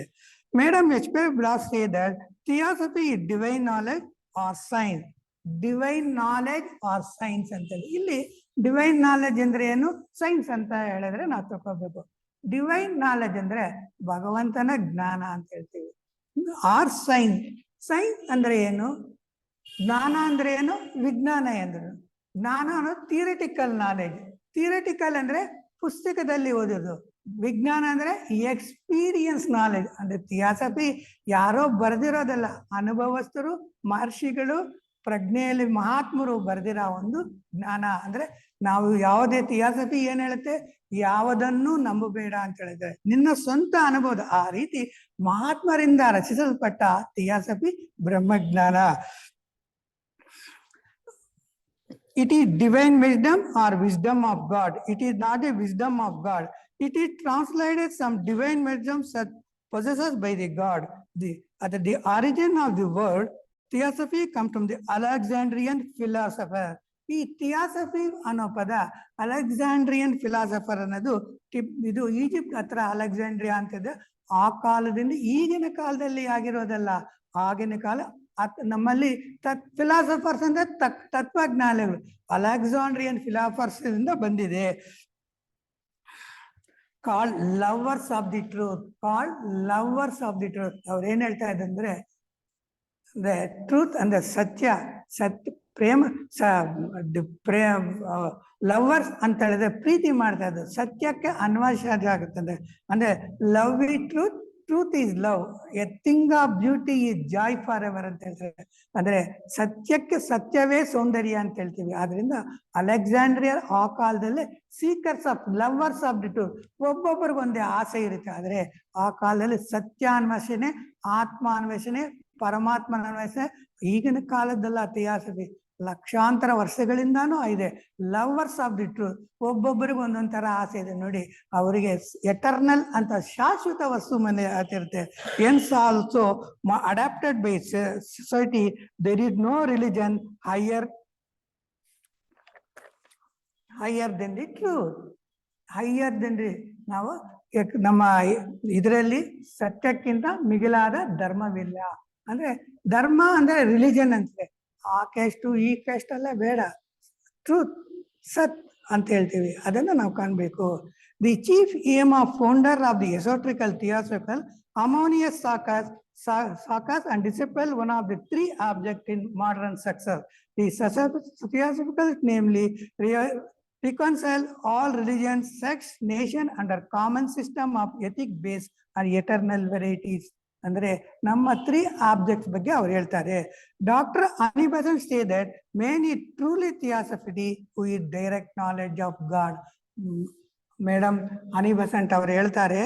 Madam H.P. Bloss say that theosophy is divine knowledge or science. Divine knowledge or science ಅಂತ ಹೇಳಿ, ಇಲ್ಲಿ ಡಿವೈನ್ ನಾಲೆಜ್ ಅಂದ್ರೆ ಏನು, ಸೈನ್ಸ್ ಅಂತ ಹೇಳಿದ್ರೆ ನಾವು ತಗೋಬೇಕು. ಡಿವೈನ್ ನಾಲೆಜ್ ಅಂದ್ರೆ ಭಗವಂತನ ಜ್ಞಾನ ಅಂತ ಹೇಳ್ತೀವಿ. ಆರ್ ಸೈನ್ಸ್ ಅಂದ್ರೆ ಏನು, ಜ್ಞಾನ ಅಂದ್ರೆ ಏನು, ವಿಜ್ಞಾನ ಅಂದ್ರೆ ಜ್ಞಾನ ಅನ್ನೋದು ಥಿಯರಿಟಿಕಲ್ ನಾಲೆಜ್. ಥಿಯರಿಟಿಕಲ್ ಅಂದ್ರೆ ಪುಸ್ತಕದಲ್ಲಿ ಓದೋದು. ವಿಜ್ಞಾನ ಅಂದ್ರೆ ಎಕ್ಸ್ಪೀರಿಯನ್ಸ್ ನಾಲೆಜ್. ಅಂದ್ರೆ ಥಿಯಾಸಫಿ ಯಾರೋ ಬರೆದಿರೋದಲ್ಲ, ಅನುಭವಸ್ಥರು, ಮಹರ್ಷಿಗಳು, ಪ್ರಜ್ಞೆಯಲ್ಲಿ ಮಹಾತ್ಮರು ಬರೆದಿರೋ ಒಂದು ಜ್ಞಾನ. ಅಂದ್ರೆ ನಾವು ಯಾವುದೇ ಥಿಯಾಸಫಿ ಏನ್ ಹೇಳುತ್ತೆ, ಯಾವುದನ್ನು ನಂಬಬೇಡ ಅಂತ ಹೇಳಿದ್ರೆ ನಿನ್ನ ಸ್ವಂತ ಅನುಭವದ ಆ ರೀತಿ ಮಹಾತ್ಮರಿಂದ ರಚಿಸಲ್ಪಟ್ಟ ಥಿಯಾಸಫಿ ಬ್ರಹ್ಮಜ್ಞಾನ. It is divine wisdom or wisdom of God. It is not a wisdom of God. It is translated some divine wisdom possessed by the God. At the origin of the word theosophy comes from the Alexandrian philosopher. ಈ theosophy ಅನ್ನೋ ಪದ ಅಲೆಕ್ಸಾಂಡ್ರಿಯನ್ philosopher ಅನ್ನೋದು ಇದು Egypt ಹತ್ರ Alexandria ಅಂತಿದೆ. ಆ ಕಾಲದಿಂದ ಈಗಿನ ಕಾಲದಲ್ಲಿ ಆಗಿರೋದಲ್ಲ, ಆಗಿನ ಕಾಲ ನಮ್ಮಲ್ಲಿ ಫಿಲಾಸಫರ್ಸ್ ಅಂದ್ರೆ ತತ್ವಜ್ಞಾನಿಗಳು, ಅಲೆಕ್ಸಾಂಡ್ರಿಯನ್ ಫಿಲಾಸಫರ್ಸ್ ಇಂದ ಬಂದಿದೆ. Called lovers of the truth. ಅವ್ರು ಏನ್ ಹೇಳ್ತಾ ಇದ್ದಂದ್ರೆ ಟ್ರೂತ್ ಅಂದ್ರೆ ಸತ್ಯ, ಪ್ರೇಮ, ಲವರ್ಸ್ ಅಂತ ಹೇಳಿದ್ರೆ ಪ್ರೀತಿ ಮಾಡ್ತಾ ಇದ್ದು, ಸತ್ಯಕ್ಕೆ ಅನ್ವೇಷಣೆ ಆಗುತ್ತದೆ. ಅಂದ್ರೆ love V truth truth is love, A thing of beauty is Joy for ever ಅಂತ ಹೇಳ್ತಾರೆ. ಅಂದ್ರೆ ಸತ್ಯಕ್ಕೆ ಸತ್ಯವೇ ಸೌಂದರ್ಯ ಅಂತ ಹೇಳ್ತೀವಿ. ಆದ್ರಿಂದ ಅಲೆಕ್ಸಾಂಡ್ರಿಯಾ ಆ ಕಾಲದಲ್ಲಿ seekers of lovers of the truth, ಒಬ್ಬೊಬ್ಬರಿಗೊಂದೇ ಆಸೆ ಇರುತ್ತೆ. ಆದ್ರೆ ಆ ಕಾಲದಲ್ಲಿ ಸತ್ಯಾನ್ವೇಷಣೆ, ಆತ್ಮಾನ್ವೇಷಣೆ, ಪರಮಾತ್ಮನ ಅನ್ವೇಷಣೆ. ಈಗಿನ ಕಾಲದಲ್ಲ ಥಿಯಾಸಫಿ, ಲಕ್ಷಾಂತರ ವರ್ಷಗಳಿಂದಾನು ಇದೆ. ಲವರ್ಸ್ ಆಫ್ ದಿ ಟ್ರೂತ್, ಒಬ್ಬೊಬ್ಬರಿಗೆ ಒಂದೊಂದ್ ತರ ಆಸೆ ಇದೆ ನೋಡಿ. ಅವರಿಗೆ ಎಟರ್ನಲ್ ಅಂತ ಶಾಶ್ವತ ವಸ್ತು ಮನೆ ಆಗಿರುತ್ತೆ. ಎನ್ಸ್ also adopted by society, there is no religion higher than the truth. Higher than the, ನಾವು ನಮ್ಮ ಇದರಲ್ಲಿ ಸತ್ಯಕ್ಕಿಂತ ಮಿಗಿಲಾದ ಧರ್ಮವಿಲ್ಲ. ಅಂದ್ರೆ ಧರ್ಮ ಅಂದ್ರೆ ರಿಲಿಜನ್ ಅಂತಾರೆ. ಆ ಕ್ಯಾಸ್ಟು ಈ ಕ್ಯಾಸ್ಟ್ ಅಲ್ಲ ಬೇಡ, ಟ್ರೂತ್ ಸತ್ ಅಂತ ಹೇಳ್ತೀವಿ, ಅದನ್ನ ನಾವು ಕಾಣಬೇಕು. The chief aim of founder of the esoterical theosophical harmonious sakas and disciple, one of the three objects in modern success. The theosophical, namely reconcile all religions, sects, nation under common system of ethic based on eternal varieties. ಅಂದ್ರೆ ನಮ್ಮ 3 objects ಬಗ್ಗೆ ಅವ್ರು ಹೇಳ್ತಾರೆ. Doctor Annie Besant says that many truly theosophist who is direct knowledge of God. Madam Annie Besant ಅವ್ರು ಹೇಳ್ತಾರೆ,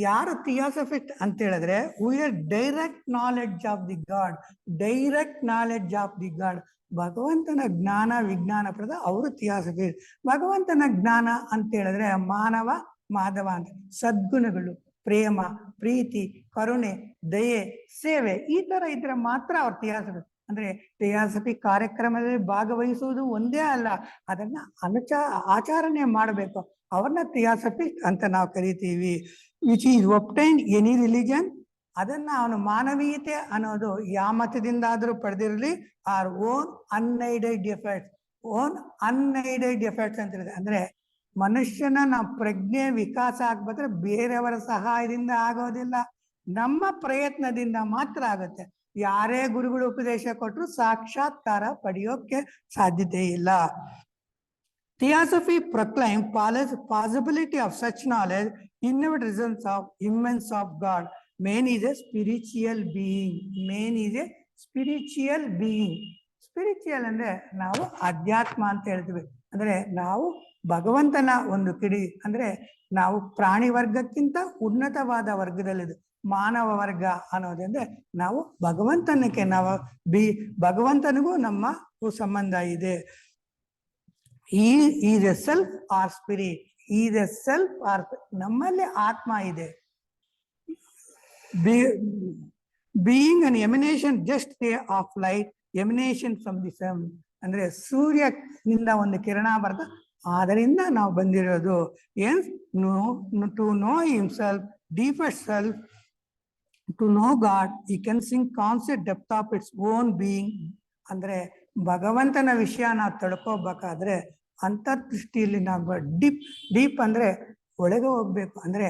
ಯಾರು theosophist ಅಂತ ಹೇಳಿದ್ರೆ who is direct knowledge of the God. Direct knowledge of the God, ಭಗವಂತನ ಜ್ಞಾನ ವಿಜ್ಞಾನ ಪ್ರದ ಅವರು ಥಿಯಾಸಫಿಸ್ಟ್. ಭಗವಂತನ ಜ್ಞಾನ ಅಂತ ಹೇಳಿದ್ರೆ ಮಾನವ ಮಾಧವ ಅಂತ ಸದ್ಗುಣಗಳು, ಪ್ರೇಮ, ಪ್ರೀತಿ, ಕರುಣೆ, ದಯೆ, ಸೇವೆ, ಈ ತರ ಇದ್ರೆ ಮಾತ್ರ ಅವ್ರ ಥಿಯಾಸಫಿ. ಅಂದ್ರೆ ಥಿಯಾಸಫಿ ಕಾರ್ಯಕ್ರಮದಲ್ಲಿ ಭಾಗವಹಿಸುವುದು ಒಂದೇ ಅಲ್ಲ, ಅದನ್ನ ಆಚರಣೆ ಮಾಡಬೇಕು. ಅವ್ರನ್ನ ಥಿಯಾಸಫಿಸ್ಟ್ ಅಂತ ನಾವು ಕರಿತೀವಿ. Which is obtained any religion, ಅದನ್ನ ಅವನು ಮಾನವೀಯತೆ ಅನ್ನೋದು ಯಾವ ಮತದಿಂದ ಆದ್ರೂ ಪಡೆದಿರಲಿ, are own unaided efforts. Own unaided efforts ಅಂತ ಹೇಳಿದೆ ಅಂದ್ರೆ ಮನುಷ್ಯನ ನಾವು ಪ್ರಜ್ಞೆ ವಿಕಾಸ ಆಗ್ಬೇಕಾದ್ರೆ ಬೇರೆಯವರ ಸಹಾಯದಿಂದ ಆಗೋದಿಲ್ಲ, ನಮ್ಮ ಪ್ರಯತ್ನದಿಂದ ಮಾತ್ರ ಆಗುತ್ತೆ. ಯಾರೇ ಗುರುಗಳು ಉಪದೇಶ ಕೊಟ್ಟರು ಸಾಕ್ಷಾತ್ಕಾರ ಪಡೆಯೋಕೆ ಸಾಧ್ಯತೆ ಇಲ್ಲ. Theosophy proclaims possibility of such knowledge, infinite results of immense of God. Man is a spiritual being. Man is a spiritual being. Spiritual ಅಂದ್ರೆ ನಾವು ಅಧ್ಯಾತ್ಮ ಅಂತ ಹೇಳ್ತೀವಿ. ಅಂದ್ರೆ ನಾವು ಭಗವಂತನ ಒಂದು ಕಿಡಿ. ಅಂದ್ರೆ ನಾವು ಪ್ರಾಣಿ ವರ್ಗಕ್ಕಿಂತ ಉನ್ನತವಾದ ವರ್ಗದಲ್ಲಿದೆ ಮಾನವ ವರ್ಗ ಅನ್ನೋದಂದ್ರೆ ನಾವು ಭಗವಂತನಕ್ಕೆ ನಾವು ಭಗವಂತನಿಗೂ ನಮ್ಮ ಸಂಬಂಧ ಇದೆ. Is a self or spirit, is a self or, ನಮ್ಮಲ್ಲಿ ಆತ್ಮ ಇದೆ. Being an emanation just the of light, emanation from the sun. ಅಂದ್ರೆ ಸೂರ್ಯನಿಂದ ಒಂದು ಕಿರಣ ಬರ್ತ, ಅದರಿಂದ ನಾವು ಬಂದಿರೋದು. And to know himself, deepest self, to know God, he can sing concept depth of its own being. ಅಂದ್ರೆ ಭಗವಂತನ ವಿಷಯ ನಾವು ತಿಳ್ಕೋಬೇಕಾದ್ರೆ ಅಂತರ್ದೃಷ್ಟಿಯಲ್ಲಿ ನಾವು ಡೀಪ್ ಅಂದ್ರೆ ಒಳಗೆ ಹೋಗ್ಬೇಕು. ಅಂದ್ರೆ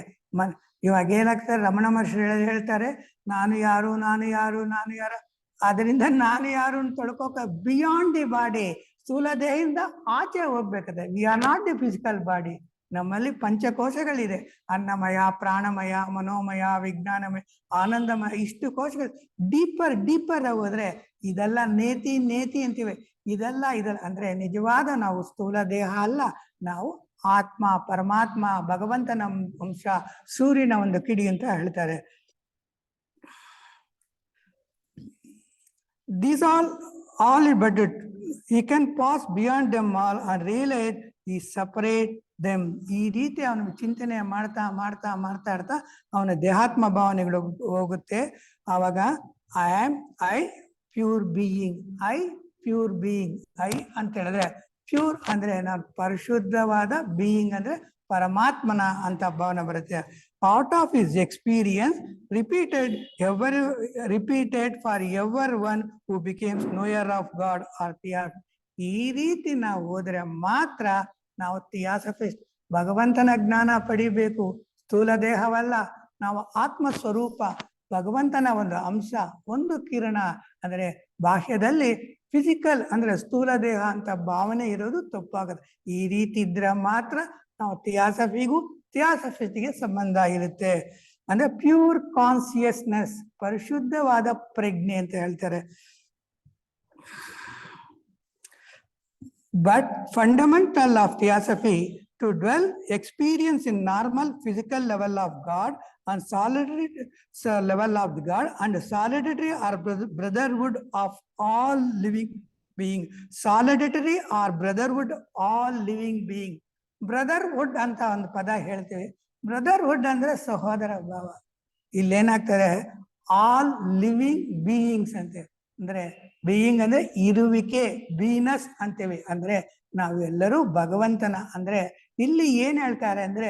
ಇವಾಗ ಏನಾಗ್ತಾರೆ, ರಮಣ ಮಹರ್ಷಿ ಹೇಳ್ತಾರೆ, ನಾನು ಯಾರು ನಾನು ಯಾರು ನಾನು ಯಾರು. ಅದರಿಂದ ನಾನು ಯಾರು ಅಂತ ತಿಳ್ಕೋಕ ಬಿಯಾಂಡ್ ದಿ ಬಾಡಿ, ಸ್ಥೂಲ ದೇಹದಿಂದ ಆಚೆ ಹೋಗ್ಬೇಕಾದ್ರೆ. We are not the physical body. ನಮ್ಮಲ್ಲಿ ಪಂಚಕೋಶಗಳಿದೆ, ಅನ್ನಮಯ, ಪ್ರಾಣಮಯ, ಮನೋಮಯ, ವಿಜ್ಞಾನಮಯ, ಆನಂದಮಯ, ಇಷ್ಟು ಕೋಶಗಳು. ಡೀಪರ್ ಹೋದ್ರೆ ಇದೆಲ್ಲ ನೇತಿ ಅಂತೀವಿ. ಇದೆಲ್ಲ ಅಂದ್ರೆ ನಿಜವಾದ ನಾವು ಸ್ಥೂಲ ದೇಹ ಅಲ್ಲ, ನಾವು ಆತ್ಮ, ಪರಮಾತ್ಮ, ಭಗವಂತನ ಅಂಶ, ಸೂರ್ಯನ ಒಂದು ಕಿಡಿ ಅಂತ ಹೇಳ್ತಾರೆ. These all but he can pass beyond them all and realize he separate them. ಈ ರೀತಿ ಅವನು ಚಿಂತನೆ ಮಾಡ್ತಾ ಮಾಡ್ತಾ ಮಾಡ್ತಾ ಇರ್ತಾ ಅವನ ದೇಹಾತ್ಮ ಭಾವನೆಗಳು ಹೋಗುತ್ತೆ. ಆವಾಗ I pure being, pure being. I ಅಂತ ಹೇಳಿದ್ರೆ ಪ್ಯೂರ್ ಅಂದ್ರೆ ನಾನು ಪರಿಶುದ್ಧವಾದ, ಬೀಯಿಂಗ್ ಅಂದ್ರೆ ಪರಮಾತ್ಮನ ಅಂತ ಭಾವನೆ ಬರುತ್ತೆ. Out of his experience repeated for ever one who becomes knower of God or theosophy. ಈ ರೀತಿ ನಾವು ಹೋದ್ರೆ ಮಾತ್ರ ನಾವು ಥಿಯಾಸಫಿಸ್ಟ್. ಭಗವಂತನ ಜ್ಞಾನ ಪಡಿಬೇಕು, ಸ್ಥೂಲ ದೇಹವಲ್ಲ, ನಾವು ಆತ್ಮ ಸ್ವರೂಪ, ಭಗವಂತನ ಒಂದು ಅಂಶ, ಒಂದು ಕಿರಣ. ಅಂದ್ರೆ ಬಾಹ್ಯದಲ್ಲಿ ಫಿಸಿಕಲ್ ಅಂದ್ರೆ ಸ್ಥೂಲ ದೇಹ ಅಂತ ಭಾವನೆ ಇರೋದು ತಪ್ಪಾಗುತ್ತೆ. ಈ ರೀತಿ ಇದ್ರೆ ಮಾತ್ರ ನಾವು ಥಿಯಾಸಫಿಗೂ ಥಿಯಾಸಫಿಸ್ಟಿಗೆ ಸಂಬಂಧ ಇರುತ್ತೆ. ಅಂದ್ರೆ ಪ್ಯೂರ್ ಕಾನ್ಸಿಯಸ್ನೆಸ್, ಪರಿಶುದ್ಧವಾದ ಪ್ರಜ್ಞೆ ಅಂತ ಹೇಳ್ತಾರೆ. But fundamental of theosophy to dwell experience in normal physical level of God and solitary level of God and solitary or brotherhood of all living being. Solitary or brotherhood all living being. Brotherhood ಅಂತ ಒಂದು ಪದ ಹೇಳ್ತೀವಿ. Brotherhood ಅಂದ್ರೆ ಸಹೋದರ ಭಾವ. ಇಲ್ಲೇನಾಗ್ತದೆ, all living beings ಅಂತೆ. ಅಂದ್ರೆ being ಅಂದ್ರೆ ಇರುವಿಕೆ, ಬೀನಸ್ ಅಂತೇವೆ. ಅಂದ್ರೆ ನಾವೆಲ್ಲರೂ ಭಗವಂತನ. ಅಂದ್ರೆ ಇಲ್ಲಿ ಏನ್ ಹೇಳ್ತಾರೆ ಅಂದ್ರೆ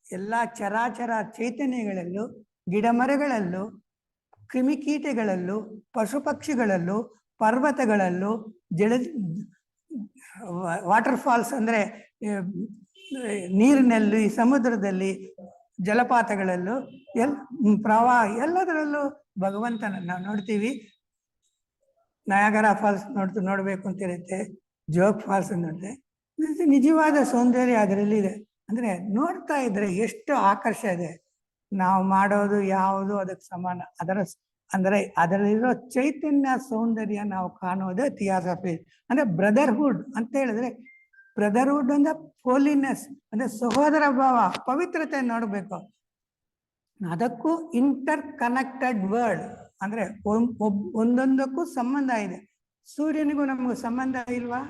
ಎಲ್ಲಾ ಚರಾಚರ ಚೈತನ್ಯಗಳಲ್ಲೂ, ಗಿಡ ಮರಗಳಲ್ಲೂ, ಕ್ರಿಮಿಕೀಟಗಳಲ್ಲೂ, ಪಶು ಪಕ್ಷಿಗಳಲ್ಲೂ, ಪರ್ವತಗಳಲ್ಲೂ, ಜಲ ವಾಟರ್ ಫಾಲ್ಸ್ ಅಂದ್ರೆ ನೀರಿನಲ್ಲಿ, ಸಮುದ್ರದಲ್ಲಿ, ಜಲಪಾತಗಳಲ್ಲೂ, ಪ್ರವಾಹ ಎಲ್ಲದರಲ್ಲೂ ಭಗವಂತನ ನಾವು ನೋಡ್ತೀವಿ. ನಯಾಗರ ಫಾಲ್ಸ್ ನೋಡ್ಬೇಕು ಅಂತ ಇರುತ್ತೆ, ಜೋಗ್ ಫಾಲ್ಸ್ ನೋಡಿದ್ರೆ ನಿಜವಾದ ಸೌಂದರ್ಯ ಅದರಲ್ಲಿ ಇದೆ. ಅಂದ್ರೆ ನೋಡ್ತಾ ಇದ್ರೆ ಎಷ್ಟು ಆಕರ್ಷ ಇದೆ. ನಾವು ಮಾಡೋದು ಯಾವುದು ಅದಕ್ಕೆ ಸಮಾನ. ಅಂದ್ರೆ ಅದರಲ್ಲಿರೋ ಚೈತನ್ಯ ಸೌಂದರ್ಯ ನಾವು ಕಾಣೋದೇ ಥಿಯಾಸಫಿ. ಅಂದ್ರೆ ಬ್ರದರ್ಹುಡ್ ಅಂತ ಹೇಳಿದ್ರೆ, ಬ್ರದರ್ಹುಡ್ ಅಂದ್ರೆ ಹೋಲಿನೆಸ್, ಅಂದ್ರೆ ಸಹೋದರ ಭಾವ, ಪವಿತ್ರತೆ ನೋಡ್ಬೇಕು. ಅದಕ್ಕೂ ಇಂಟರ್ ಕನೆಕ್ಟೆಡ್ ವರ್ಲ್ಡ್, ಅಂದ್ರೆ ಒಂದೊಂದಕ್ಕೂ ಸಂಬಂಧ ಇದೆ. ಸೂರ್ಯನಿಗೂ ನಮಗೂ ಸಂಬಂಧ ಇಲ್ವಾ?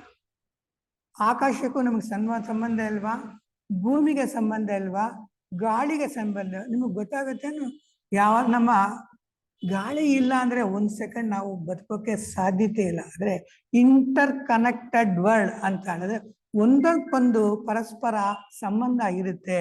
ಆಕಾಶಕ್ಕೂ ನಮಗೆ ಸಂಬಂಧ ಇಲ್ವಾ? ಭೂಮಿಗೆ ಸಂಬಂಧ ಇಲ್ವಾ? ಗಾಳಿಗೆ ಸಂಬಂಧ. ನಿಮಗೆ ಗೊತ್ತಾಗತ್ತೇನು? ಯಾವಾಗ ನಮ್ಮ ಗಾಳಿ ಇಲ್ಲ ಅಂದ್ರೆ 1 ಸೆಕೆಂಡ್ ನಾವು ಬದುಕೋಕೆ ಸಾಧ್ಯತೆ ಇಲ್ಲ. ಅಂದ್ರೆ ಇಂಟರ್ ಕನೆಕ್ಟೆಡ್ ವರ್ಲ್ಡ್ ಅಂತ ಹೇಳಿದ್ರೆ ಒಂದಕ್ಕೊಂದು ಪರಸ್ಪರ ಸಂಬಂಧ ಇರುತ್ತೆ.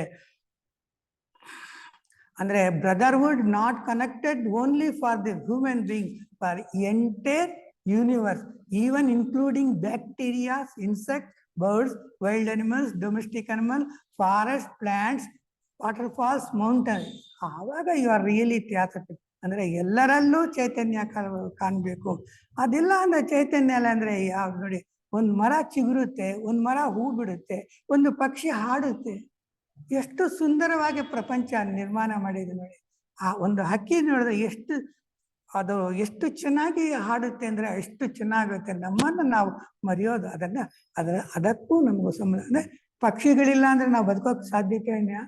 ಅಂದ್ರೆ brotherhood not connected only for the human being, for entire universe, even including bacterias, insect, birds, wild animals, domestic animal, forest, plants, water falls, mountain. ಆವಾಗ ಯು ಆರ್ ರಿಯಲಿ ಥಿಯಾಸಫಿಕ್. ಅಂದ್ರೆ ಎಲ್ಲರಲ್ಲೂ ಚೈತನ್ಯ ಕಾಣಬೇಕು. ಅದಿಲ್ಲ ಅಂದ್ರೆ ಚೈತನ್ಯ ಅಲ್ಲ ಅಂದ್ರೆ ಯಾವ್ದು ನೋಡಿ, ಒಂದು ಮರ ಚಿಗುರುತ್ತೆ, ಒಂದು ಮರ ಹೂ ಬಿಡುತ್ತೆ, ಒಂದು ಪಕ್ಷಿ ಹಾಡುತ್ತೆ. ಎಷ್ಟು ಸುಂದರವಾಗಿ ಪ್ರಪಂಚ ನಿರ್ಮಾಣ ಮಾಡಿದೆ ನೋಡಿ. ಆ ಒಂದು ಹಕ್ಕಿ ನೋಡಿದ್ರೆ ಎಷ್ಟು ಚೆನ್ನಾಗಿ ಹಾಡುತ್ತೆ ಅಂದ್ರೆ ಎಷ್ಟು ಚೆನ್ನಾಗುತ್ತೆ. ನಮ್ಮನ್ನು ನಾವು ಮರೆಯೋದು ಅದಕ್ಕೂ ನಮಗೂ ಸಂಬಂಧ. ಅಂದ್ರೆ ಪಕ್ಷಿಗಳಿಲ್ಲ ಅಂದ್ರೆ ನಾವು ಬದುಕೋಕೆ ಸಾಧ್ಯತೆ ಇದೆಯಾ?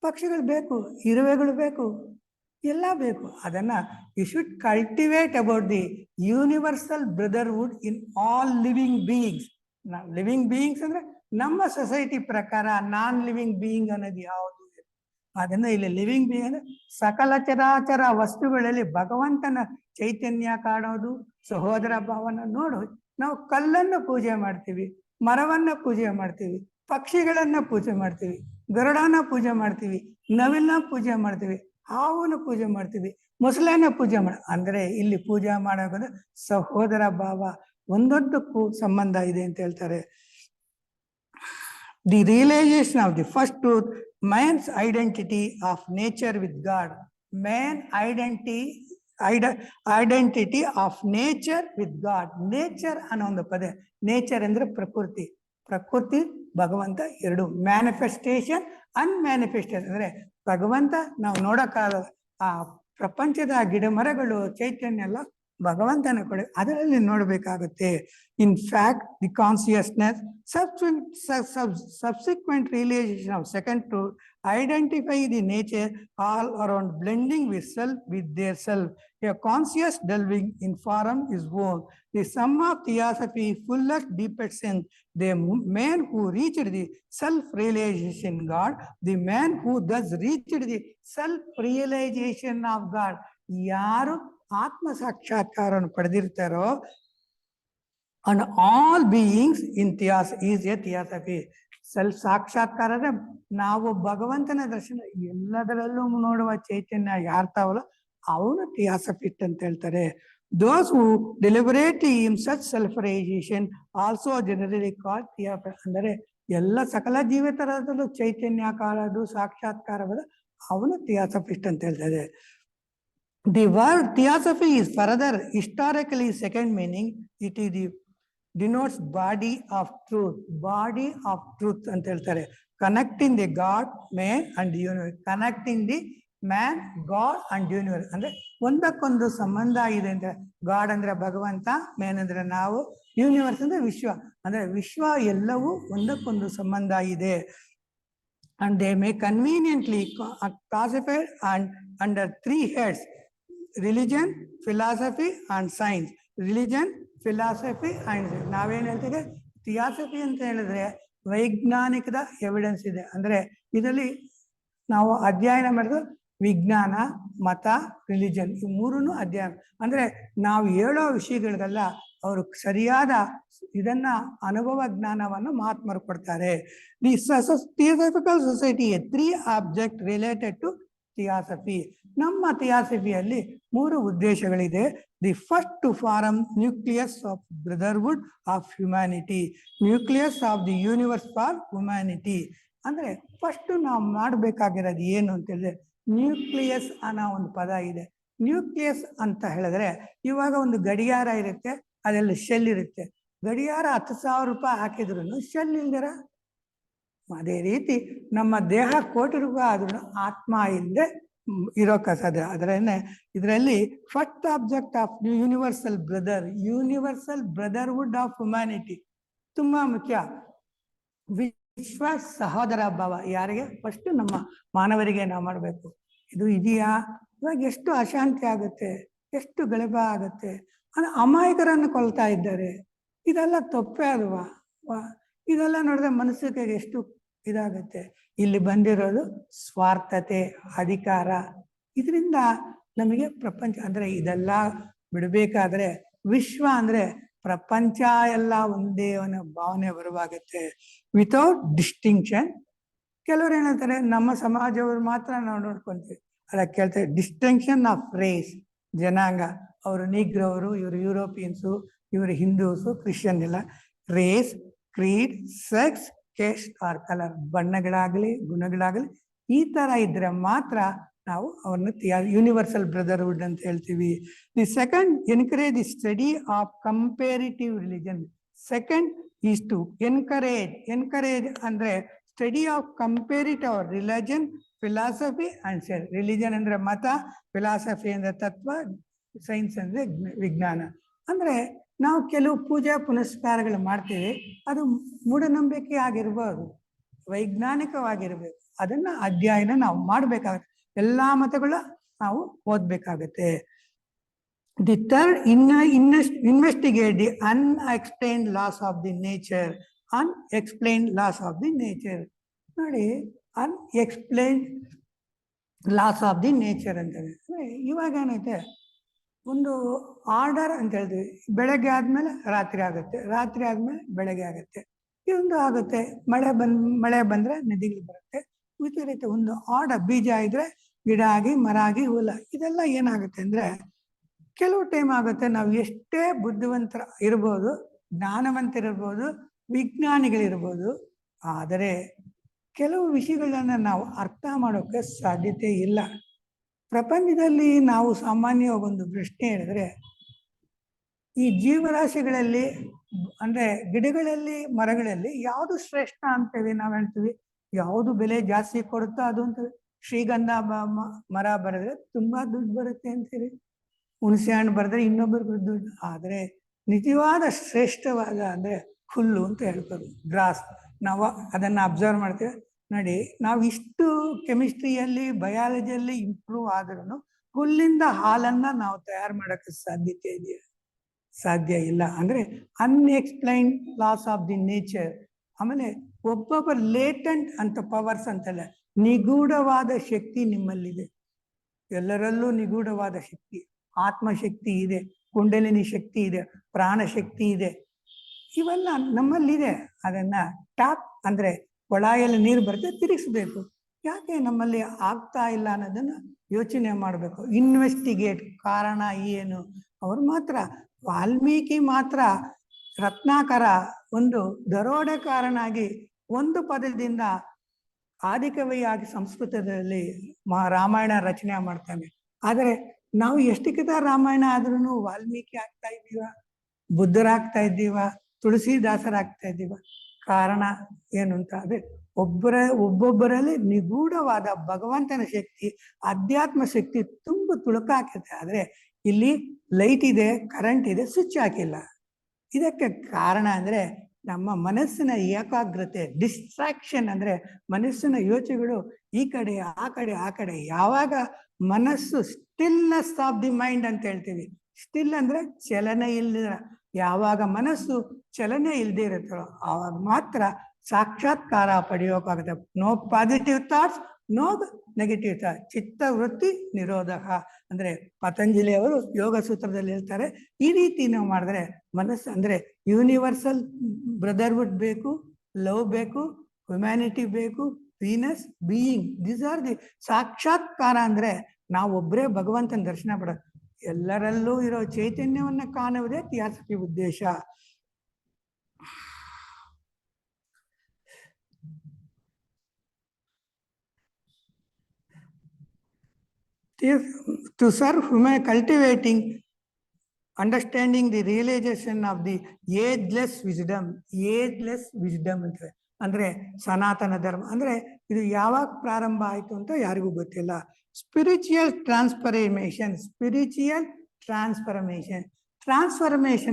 ಪಕ್ಷಿಗಳು ಬೇಕು, ಇರುವೆಗಳು ಬೇಕು, ಎಲ್ಲ ಬೇಕು. ಅದನ್ನ you should cultivate about the universal brotherhood in all living beings. Living beings ಅಂದ್ರೆ ನಮ್ಮ ಸೊಸೈಟಿ ಪ್ರಕಾರ ನಾನ್ ಲಿವಿಂಗ್ ಬೀಯಿಂಗ್ ಅನ್ನೋದು ಯಾವುದು? ಅದನ್ನ ಇಲ್ಲಿ ಲಿವಿಂಗ್ ಬೀಯಿಂಗ್ ಅಂದ್ರೆ ಸಕಲ ಚರಾಚರ ವಸ್ತುಗಳಲ್ಲಿ ಭಗವಂತನ ಚೈತನ್ಯ ಕಾಣೋದು, ಸಹೋದರ ಭಾವನ ನೋಡು. ನಾವು ಕಲ್ಲನ್ನು ಪೂಜೆ ಮಾಡ್ತೀವಿ, ಮರವನ್ನ ಪೂಜೆ ಮಾಡ್ತೀವಿ, ಪಕ್ಷಿಗಳನ್ನ ಪೂಜೆ ಮಾಡ್ತೀವಿ, ಗರುಡನ ಪೂಜೆ ಮಾಡ್ತೀವಿ, ನವಿಲನ್ನ ಪೂಜೆ ಮಾಡ್ತೀವಿ, ಹಾವನ್ನ ಪೂಜೆ ಮಾಡ್ತೀವಿ, ಮೊಸಳೆನ ಪೂಜೆ ಅಂದ್ರೆ ಇಲ್ಲಿ ಪೂಜೆ ಮಾಡೋದು ಸಹೋದರ ಭಾವ, ಒಂದೊಂದಕ್ಕೂ ಸಂಬಂಧ ಇದೆ ಅಂತ ಹೇಳ್ತಾರೆ. The realization of the first truth, man's identity of nature with God. Man identity of nature with God. Nature ಅನ್ನೋ ಒಂದು ಪದ. ನೇಚರ್ ಅಂದ್ರೆ ಪ್ರಕೃತಿ, ಪ್ರಕೃತಿ ಭಗವಂತ ಎರಡು. ಮ್ಯಾನಿಫೆಸ್ಟೇಷನ್, ಅನ್ಮ್ಯಾನಿಫೆಸ್ಟೇಷನ್ ಅಂದ್ರೆ ಭಗವಂತ ನಾವು ನೋಡಕ್ಕಾಗಲ್ಲ. ಆ ಪ್ರಪಂಚದ ಗಿಡ ಮರಗಳು ಚೈತನ್ಯ ಎಲ್ಲ ಭಗವಂತನ ಕೊಡೆ, ಅದರಲ್ಲಿ ನೋಡಬೇಕಾಗುತ್ತೆ. In fact the consciousness subsequent realization of second truth identify the nature all around, blending with self with their self. A conscious delving in form is one. The sum of theosophy fullest deepest sense. The man who reached the self-realization God, the man who thus reached the self-realization of God. ಯಾರು ಆತ್ಮ ಸಾಕ್ಷಾತ್ಕಾರವನ್ನು ಪಡೆದಿರ್ತಾರೋ and all beings in is a theosophy. Self ಸಾಕ್ಷಾತ್ಕಾರ ಅಂದ್ರೆ ನಾವು ಭಗವಂತನ ದರ್ಶನ ಎಲ್ಲದರಲ್ಲೂ ನೋಡುವ ಚೈತನ್ಯ ಯಾರ್ತಾವಲ್ಲ ಅವನು ಥಿಯಾಸಫಿಸ್ಟ್ ಅಂತ ಹೇಳ್ತಾರೆ. Those who deliberately in such self-realization also generally called theosophy. ಅಂದರೆ ಎಲ್ಲ ಸಕಲ ಜೀವಿತರದಲ್ಲೂ ಚೈತನ್ಯ ಕಾಣೋದು, ಸಾಕ್ಷಾತ್ಕಾರವಾದ ಅವನು ಥಿಯಾಸಫಿಸ್ಟ್ ಅಂತ ಹೇಳ್ತಾರೆ. The word theosophy is further historically second meaning. It is the denotes body of truth. Body of truth ಅಂತ ಹೇಳ್ತಾರೆ. Connecting the God, man and the universe. Connecting the man, god and universe. ಅಂದ್ರೆ ಒಂದಕ್ಕೊಂದು ಸಂಬಂಧ ಇದೆ ಅಂದ್ರೆ god ಅಂದ್ರೆ ಭಗವಂತ, man ಅಂದ್ರೆ ನಾವು, ಯೂನಿವರ್ಸ್ ಅಂದ್ರೆ ವಿಶ್ವ. ಅಂದ್ರೆ ವಿಶ್ವ ಎಲ್ಲವೂ ಒಂದಕ್ಕೊಂದು ಸಂಬಂಧ ಇದೆ. And they may conveniently classified and under three heads: religion, philosophy and science. Religion, philosophy and ನಾವೇನು ಹೇಳ್ತೀವಿ ಥಿಯಾಸಫಿ ಅಂತ ಹೇಳಿದ್ರೆ ವೈಜ್ಞಾನಿಕದ ಎವಿಡೆನ್ಸ್ ಇದೆ. ಅಂದ್ರೆ ಇದರಲ್ಲಿ ನಾವು ಅಧ್ಯಯನ ಮಾಡಿದ್ರು ವಿಜ್ಞಾನ, ಮತ, ರಿಲಿಜನ್, ಈ ಮೂರನ್ನು ಅಧ್ಯಯನ. ಅಂದ್ರೆ ನಾವು ಹೇಳೋ ವಿಷಯಗಳಿಗೆಲ್ಲ ಅವರು ಸರಿಯಾದ ಇದನ್ನ ಅನುಭವ ಜ್ಞಾನವನ್ನು ಮಹಾತ್ಮರು ಕೊಡ್ತಾರೆ. The theosophical society 3 object related to theosophy. ನಮ್ಮ ಥಿಯಾಸಫಿಯಲ್ಲಿ 3 ಉದ್ದೇಶಗಳಿದೆ. The first to form nucleus of brotherhood of humanity, nucleus of the universe for humanity. ಅಂದ್ರೆ ಫಸ್ಟ್ ನಾವು ಮಾಡಬೇಕಾಗಿರೋದು ಏನು ಅಂತ ಹೇಳಿದ್ರೆ ನ್ಯೂಕ್ಲಿಯಸ್ ಅನ್ನೋ ಒಂದು ಪದ ಇದೆ. ನ್ಯೂಕ್ಲಿಯಸ್ ಅಂತ ಹೇಳಿದ್ರೆ ಇವಾಗ ಒಂದು ಗಡಿಯಾರ ಇರುತ್ತೆ, ಅದರಲ್ಲಿ ಶೆಲ್ ಇರುತ್ತೆ. ಗಡಿಯಾರ 10,000 ರೂಪಾಯಿ ಹಾಕಿದ್ರು ಶೆಲ್ ಇಲ್ದಿರ. ಅದೇ ರೀತಿ ನಮ್ಮ ದೇಹ ಕೋಟಿ ರೂಪಾಯಿ ಆದ್ರೂ ಆತ್ಮ ಇಲ್ಲದೆ ಇರೋಕೆ ಸಾಧ್ಯ. ಇದರಲ್ಲಿ first object of universal brotherhood of humanity ತುಂಬಾ ಮುಖ್ಯ. ವಿಶ್ವ ಸಹೋದರ ಭಾವ ಯಾರಿಗೆ? ಫಸ್ಟ್ ನಮ್ಮ ಮಾನವರಿಗೆ ನಾವು ಮಾಡಬೇಕು. ಇದು ಇದೆಯಾ? ಇವಾಗ ಎಷ್ಟು ಅಶಾಂತಿ ಆಗುತ್ತೆ, ಎಷ್ಟು ಗಲಭ ಆಗುತ್ತೆ, ಅಮಾಯಕರನ್ನು ಕೊಲ್ತಾ ಇದ್ದಾರೆ. ಇದೆಲ್ಲ ತಪ್ಪೇ ಅಲ್ವಾ? ಇದೆಲ್ಲ ನೋಡಿದ್ರೆ ಮನಸ್ಸಿಗೆ ಎಷ್ಟು ಇದಾಗುತ್ತೆ. ಇಲ್ಲಿ ಬಂದಿರೋದು ಸ್ವಾರ್ಥತೆ, ಅಧಿಕಾರ. ಇದರಿಂದ ನಮಗೆ ಪ್ರಪಂಚ ಅಂದ್ರೆ ಇದೆಲ್ಲ ಬಿಡಬೇಕಾದ್ರೆ ವಿಶ್ವ ಅಂದ್ರೆ ಪ್ರಪಂಚ ಎಲ್ಲ ಒಂದೇ ಅನ್ನೋ ಭಾವನೆ ಬರುವಾಗುತ್ತೆ. Without distinction. ಕೆಲವರು ಏನಂತಾರೆ ನಮ್ಮ ಸಮಾಜವರು ಮಾತ್ರ ನಾವು ನೋಡ್ಕೊಂತೀವಿ. ಅಲ್ಲ, ಕೇಳ್ತಾರೆ ಡಿಸ್ಟಿಂಕ್ಷನ್ ಆಫ್ ರೇಸ್, ಜನಾಂಗ. ಅವರು ನೀಗ್ರವರು, ಇವರು ಯುರೋಪಿಯನ್ಸು, ಇವರು ಹಿಂದೂಸು, ಕ್ರಿಶ್ಚಿಯನ್ ಇಲ್ಲ. Race, creed, sex, caste or colour, ಬಣ್ಣಗಳಾಗಲಿ ಗುಣಗಳಾಗಲಿ ಈ ತರ ಇದ್ರೆ ಮಾತ್ರ ನಾವು ಅವ್ರನ್ನ ಯೂನಿವರ್ಸಲ್ ಬ್ರದರ್ಹುಡ್ ಅಂತ ಹೇಳ್ತೀವಿ. The second, encourage the study of comparative religion. Second is to encourage ಅಂದ್ರೆ study of comparative religion, philosophy and science. Religion ಅಂದ್ರೆ ಮತ, ಫಿಲಾಸಫಿ ಅಂದ್ರೆ ತತ್ವ, ಸೈನ್ಸ್ ಅಂದ್ರೆ ವಿಜ್ಞಾನ. ಅಂದ್ರೆ ನಾವು ಕೆಲವು ಪೂಜಾ ಪುನಸ್ಕಾರಗಳು ಮಾಡ್ತೀವಿ, ಅದು ಮೂಢನಂಬಿಕೆ ಆಗಿರ್ಬೋದು, ವೈಜ್ಞಾನಿಕವಾಗಿರ್ಬೇಕು. ಅದನ್ನ ಅಧ್ಯಯನ ನಾವು ಮಾಡ್ಬೇಕಾಗತ್ತೆ. ಎಲ್ಲಾ ಮತಗಳ ನಾವು ಓದ್ಬೇಕಾಗತ್ತೆ. The third, investigate the unexplained laws of the nature. Unexplained laws of the nature ನೋಡಿ, unexplained laws of the nature ಅಂತ ಹೇಳಿದ್ರೆ ಇವಾಗ ಏನೈತೆ, ಒಂದು ಆರ್ಡರ್ ಅಂತ ಹೇಳ್ತೀವಿ. ಬೆಳಗ್ಗೆ ಆದ್ಮೇಲೆ ರಾತ್ರಿ ಆಗುತ್ತೆ, ರಾತ್ರಿ ಆದ್ಮೇಲೆ ಬೆಳಗ್ಗೆ ಆಗುತ್ತೆ. ಇದೊಂದು ಆಗುತ್ತೆ. ಮಳೆ ಬಂದ್ರೆ ನದಿಗಳು ಬರುತ್ತೆ. ಈ ರೀತಿ ಒಂದು ಆರ್ಡರ್. ಬೀಜ ಇದ್ರೆ ಗಿಡ ಆಗಿ, ಮರ ಆಗಿ, ಹುಲ್ಲ. ಇದೆಲ್ಲ ಏನಾಗುತ್ತೆ ಅಂದ್ರೆ ಕೆಲವು ಟೈಮ್ ಆಗುತ್ತೆ. ನಾವು ಎಷ್ಟೇ ಬುದ್ಧಿವಂತರ ಇರ್ಬೋದು, ಜ್ಞಾನವಂತರಿರ್ಬೋದು, ವಿಜ್ಞಾನಿಗಳಿರ್ಬೋದು, ಆದರೆ ಕೆಲವು ವಿಷಯಗಳನ್ನ ನಾವು ಅರ್ಥ ಮಾಡೋಕೆ ಸಾಧ್ಯತೆ ಇಲ್ಲ. ಪ್ರಪಂಚದಲ್ಲಿ ನಾವು ಸಾಮಾನ್ಯ ಒಂದು ಪ್ರಶ್ನೆ ಹೇಳಿದ್ರೆ, ಈ ಜೀವರಾಶಿಗಳಲ್ಲಿ ಅಂದ್ರೆ ಗಿಡಗಳಲ್ಲಿ, ಮರಗಳಲ್ಲಿ ಯಾವುದು ಶ್ರೇಷ್ಠ ಅಂತೇವಿ ನಾವು ಹೇಳ್ತೀವಿ. ಯಾವುದು ಬೆಲೆ ಜಾಸ್ತಿ ಕೊಡುತ್ತೋ ಅದು ಅಂತೀವಿ. ಶ್ರೀಗಂಧ ಮರ ಬರೆದ್ರೆ ತುಂಬಾ ದುಡ್ಡು ಬರುತ್ತೆ ಅಂತೀವಿ. ಹುಣಸೆ ಹಣ್ಣು ಬರೆದ್ರೆ ಇನ್ನೊಬ್ಬರಿಗೆ ದುಡ್ಡು. ಆದ್ರೆ ನಿಜವಾದ ಶ್ರೇಷ್ಠವಾದ ಅಂದ್ರೆ ಹುಲ್ಲು ಅಂತ ಹೇಳ್ತಾರೆ, ಗ್ರಾಸ್. ನಾವು ಅದನ್ನ ಅಬ್ಸರ್ವ್ ಮಾಡ್ತೇವೆ ನೋಡಿ. ನಾವು ಇಷ್ಟು ಕೆಮಿಸ್ಟ್ರಿಯಲ್ಲಿ, ಬಯಾಲಜಿಯಲ್ಲಿ ಇಂಪ್ರೂವ್ ಆದ್ರೂ ಹುಲ್ಲಿಂದ ಹಾಲನ್ನ ನಾವು ತಯಾರು ಮಾಡೋಕ್ಕೆ ಸಾಧ್ಯತೆ ಇದೆಯಾ? ಸಾಧ್ಯ ಇಲ್ಲ. ಅಂದ್ರೆ unexplained laws of the nature. ಆಮೇಲೆ ಒಬ್ಬೊಬ್ಬ ಲೇಟೆಂಟ್ ಅಂತ ಪವರ್ಸ್ ಅಂತಲ್ಲ, ನಿಗೂಢವಾದ ಶಕ್ತಿ ನಿಮ್ಮಲ್ಲಿದೆ. ಎಲ್ಲರಲ್ಲೂ ನಿಗೂಢವಾದ ಶಕ್ತಿ, ಆತ್ಮಶಕ್ತಿ ಇದೆ, ಕುಂಡಲಿನಿ ಶಕ್ತಿ ಇದೆ, ಪ್ರಾಣ ಶಕ್ತಿ ಇದೆ. ಇವೆಲ್ಲ ನಮ್ಮಲ್ಲಿದೆ. ಅದನ್ನ ಟ್ಯಾಪ್ ಅಂದ್ರೆ ಕೊಳಾಯಲ್ಲಿ ನೀರು ಬರುತ್ತೆ, ತಿರುಗಿಸ್ಬೇಕು. ಯಾಕೆ ನಮ್ಮಲ್ಲಿ ಆಗ್ತಾ ಇಲ್ಲ ಅನ್ನೋದನ್ನ ಯೋಚನೆ ಮಾಡಬೇಕು. ಇನ್ವೆಸ್ಟಿಗೇಟ್, ಕಾರಣ ಏನು? ಅವ್ರು ಮಾತ್ರ, ವಾಲ್ಮೀಕಿ ಮಾತ್ರ ರತ್ನಾಕರ ಒಂದು ದರೋಡೆಕಾರನಾಗಿ ಒಂದು ಪದದಿಂದ ಆದಿಕವಿಯಾಗಿ ಸಂಸ್ಕೃತದಲ್ಲಿ ರಾಮಾಯಣ ರಚನೆ ಮಾಡ್ತಾನೆ. ಆದರೆ ನಾವು ಎಷ್ಟಕ್ಕಿಂತ ರಾಮಾಯಣ ಆದ್ರೂ ವಾಲ್ಮೀಕಿ ಆಗ್ತಾ ಇದ್ದೀವ, ಬುದ್ಧರಾಗ್ತಾ ಇದ್ದೀವ, ತುಳಸಿದಾಸರಾಗ್ತಾ ಇದ್ದೀವ. ಕಾರಣ ಏನು ಅಂತ ಅದೇ ಒಬ್ಬೊಬ್ಬರಲ್ಲಿ ನಿಗೂಢವಾದ ಭಗವಂತನ ಶಕ್ತಿ, ಅಧ್ಯಾತ್ಮ ಶಕ್ತಿ ತುಂಬ ತುಳುಕಾಕತ್ತೆ. ಆದ್ರೆ ಇಲ್ಲಿ ಲೈಟ್ ಇದೆ, ಕರೆಂಟ್ ಇದೆ, ಸ್ವಿಚ್ ಹಾಕಿಲ್ಲ. ಇದಕ್ಕೆ ಕಾರಣ ಅಂದ್ರೆ ನಮ್ಮ ಮನಸ್ಸಿನ ಏಕಾಗ್ರತೆ, ಡಿಸ್ಟ್ರಾಕ್ಷನ್. ಅಂದ್ರೆ ಮನಸ್ಸಿನ ಯೋಚನೆಗಳು ಈ ಕಡೆ ಆ ಕಡೆ ಆ ಕಡೆ. ಯಾವಾಗ ಮನಸ್ಸು ಸ್ಟಿಲ್ನೆಸ್ ಆಫ್ ದಿ ಮೈಂಡ್ ಅಂತ ಹೇಳ್ತೀವಿ, ಸ್ಟಿಲ್ ಅಂದ್ರೆ ಚಲನೆ ಇಲ್ಲದ, ಯಾವಾಗ ಮನಸ್ಸು ಚಲನೆ ಇಲ್ಲದೆ ಇರುತ್ತೋ ಆವಾಗ ಮಾತ್ರ ಸಾಕ್ಷಾತ್ಕಾರ ಪಡೆಯೋಕ್ಕಾಗುತ್ತೆ. No positive thoughts, no negative thoughts, ಚಿತ್ತವೃತ್ತಿ ನಿರೋಧ. ಅಂದ್ರೆ ಪತಂಜಲಿ ಅವರು ಯೋಗ ಸೂತ್ರದಲ್ಲಿ ಹೇಳ್ತಾರೆ, ಈ ರೀತಿ ನಾವು ಮಾಡಿದ್ರೆ ಮನಸ್ಸು ಅಂದ್ರೆ ಯೂನಿವರ್ಸಲ್ ಬ್ರದರ್ಹುಡ್ ಬೇಕು, ಲವ್ ಬೇಕು, ಹ್ಯುಮ್ಯಾನಿಟಿ ಬೇಕು, penis, being. These are the ಸಾಕ್ಷಾತ್ಕಾರ. ಅಂದ್ರೆ ನಾವು ಒಬ್ಬರೇ ಭಗವಂತನ ದರ್ಶನ ಪಡೋದು, ಎಲ್ಲರಲ್ಲೂ ಇರೋ ಚೈತನ್ಯವನ್ನ ಕಾಣುವುದೇ ಥಿಯಾಸಫಿ ಉದ್ದೇಶ. To serve human, cultivating understanding the realization of the ageless wisdom ಅಂತ ಅಂದ್ರೆ ಸನಾತನ ಧರ್ಮ. ಅಂದ್ರೆ ಇದು ಯಾವಾಗ ಪ್ರಾರಂಭ ಆಯ್ತು ಅಂತ ಯಾರಿಗೂ ಗೊತ್ತಿಲ್ಲ. ಸ್ಪಿರಿಚುವಲ್ ಟ್ರಾನ್ಸ್ಫರ್ಮೇಶನ್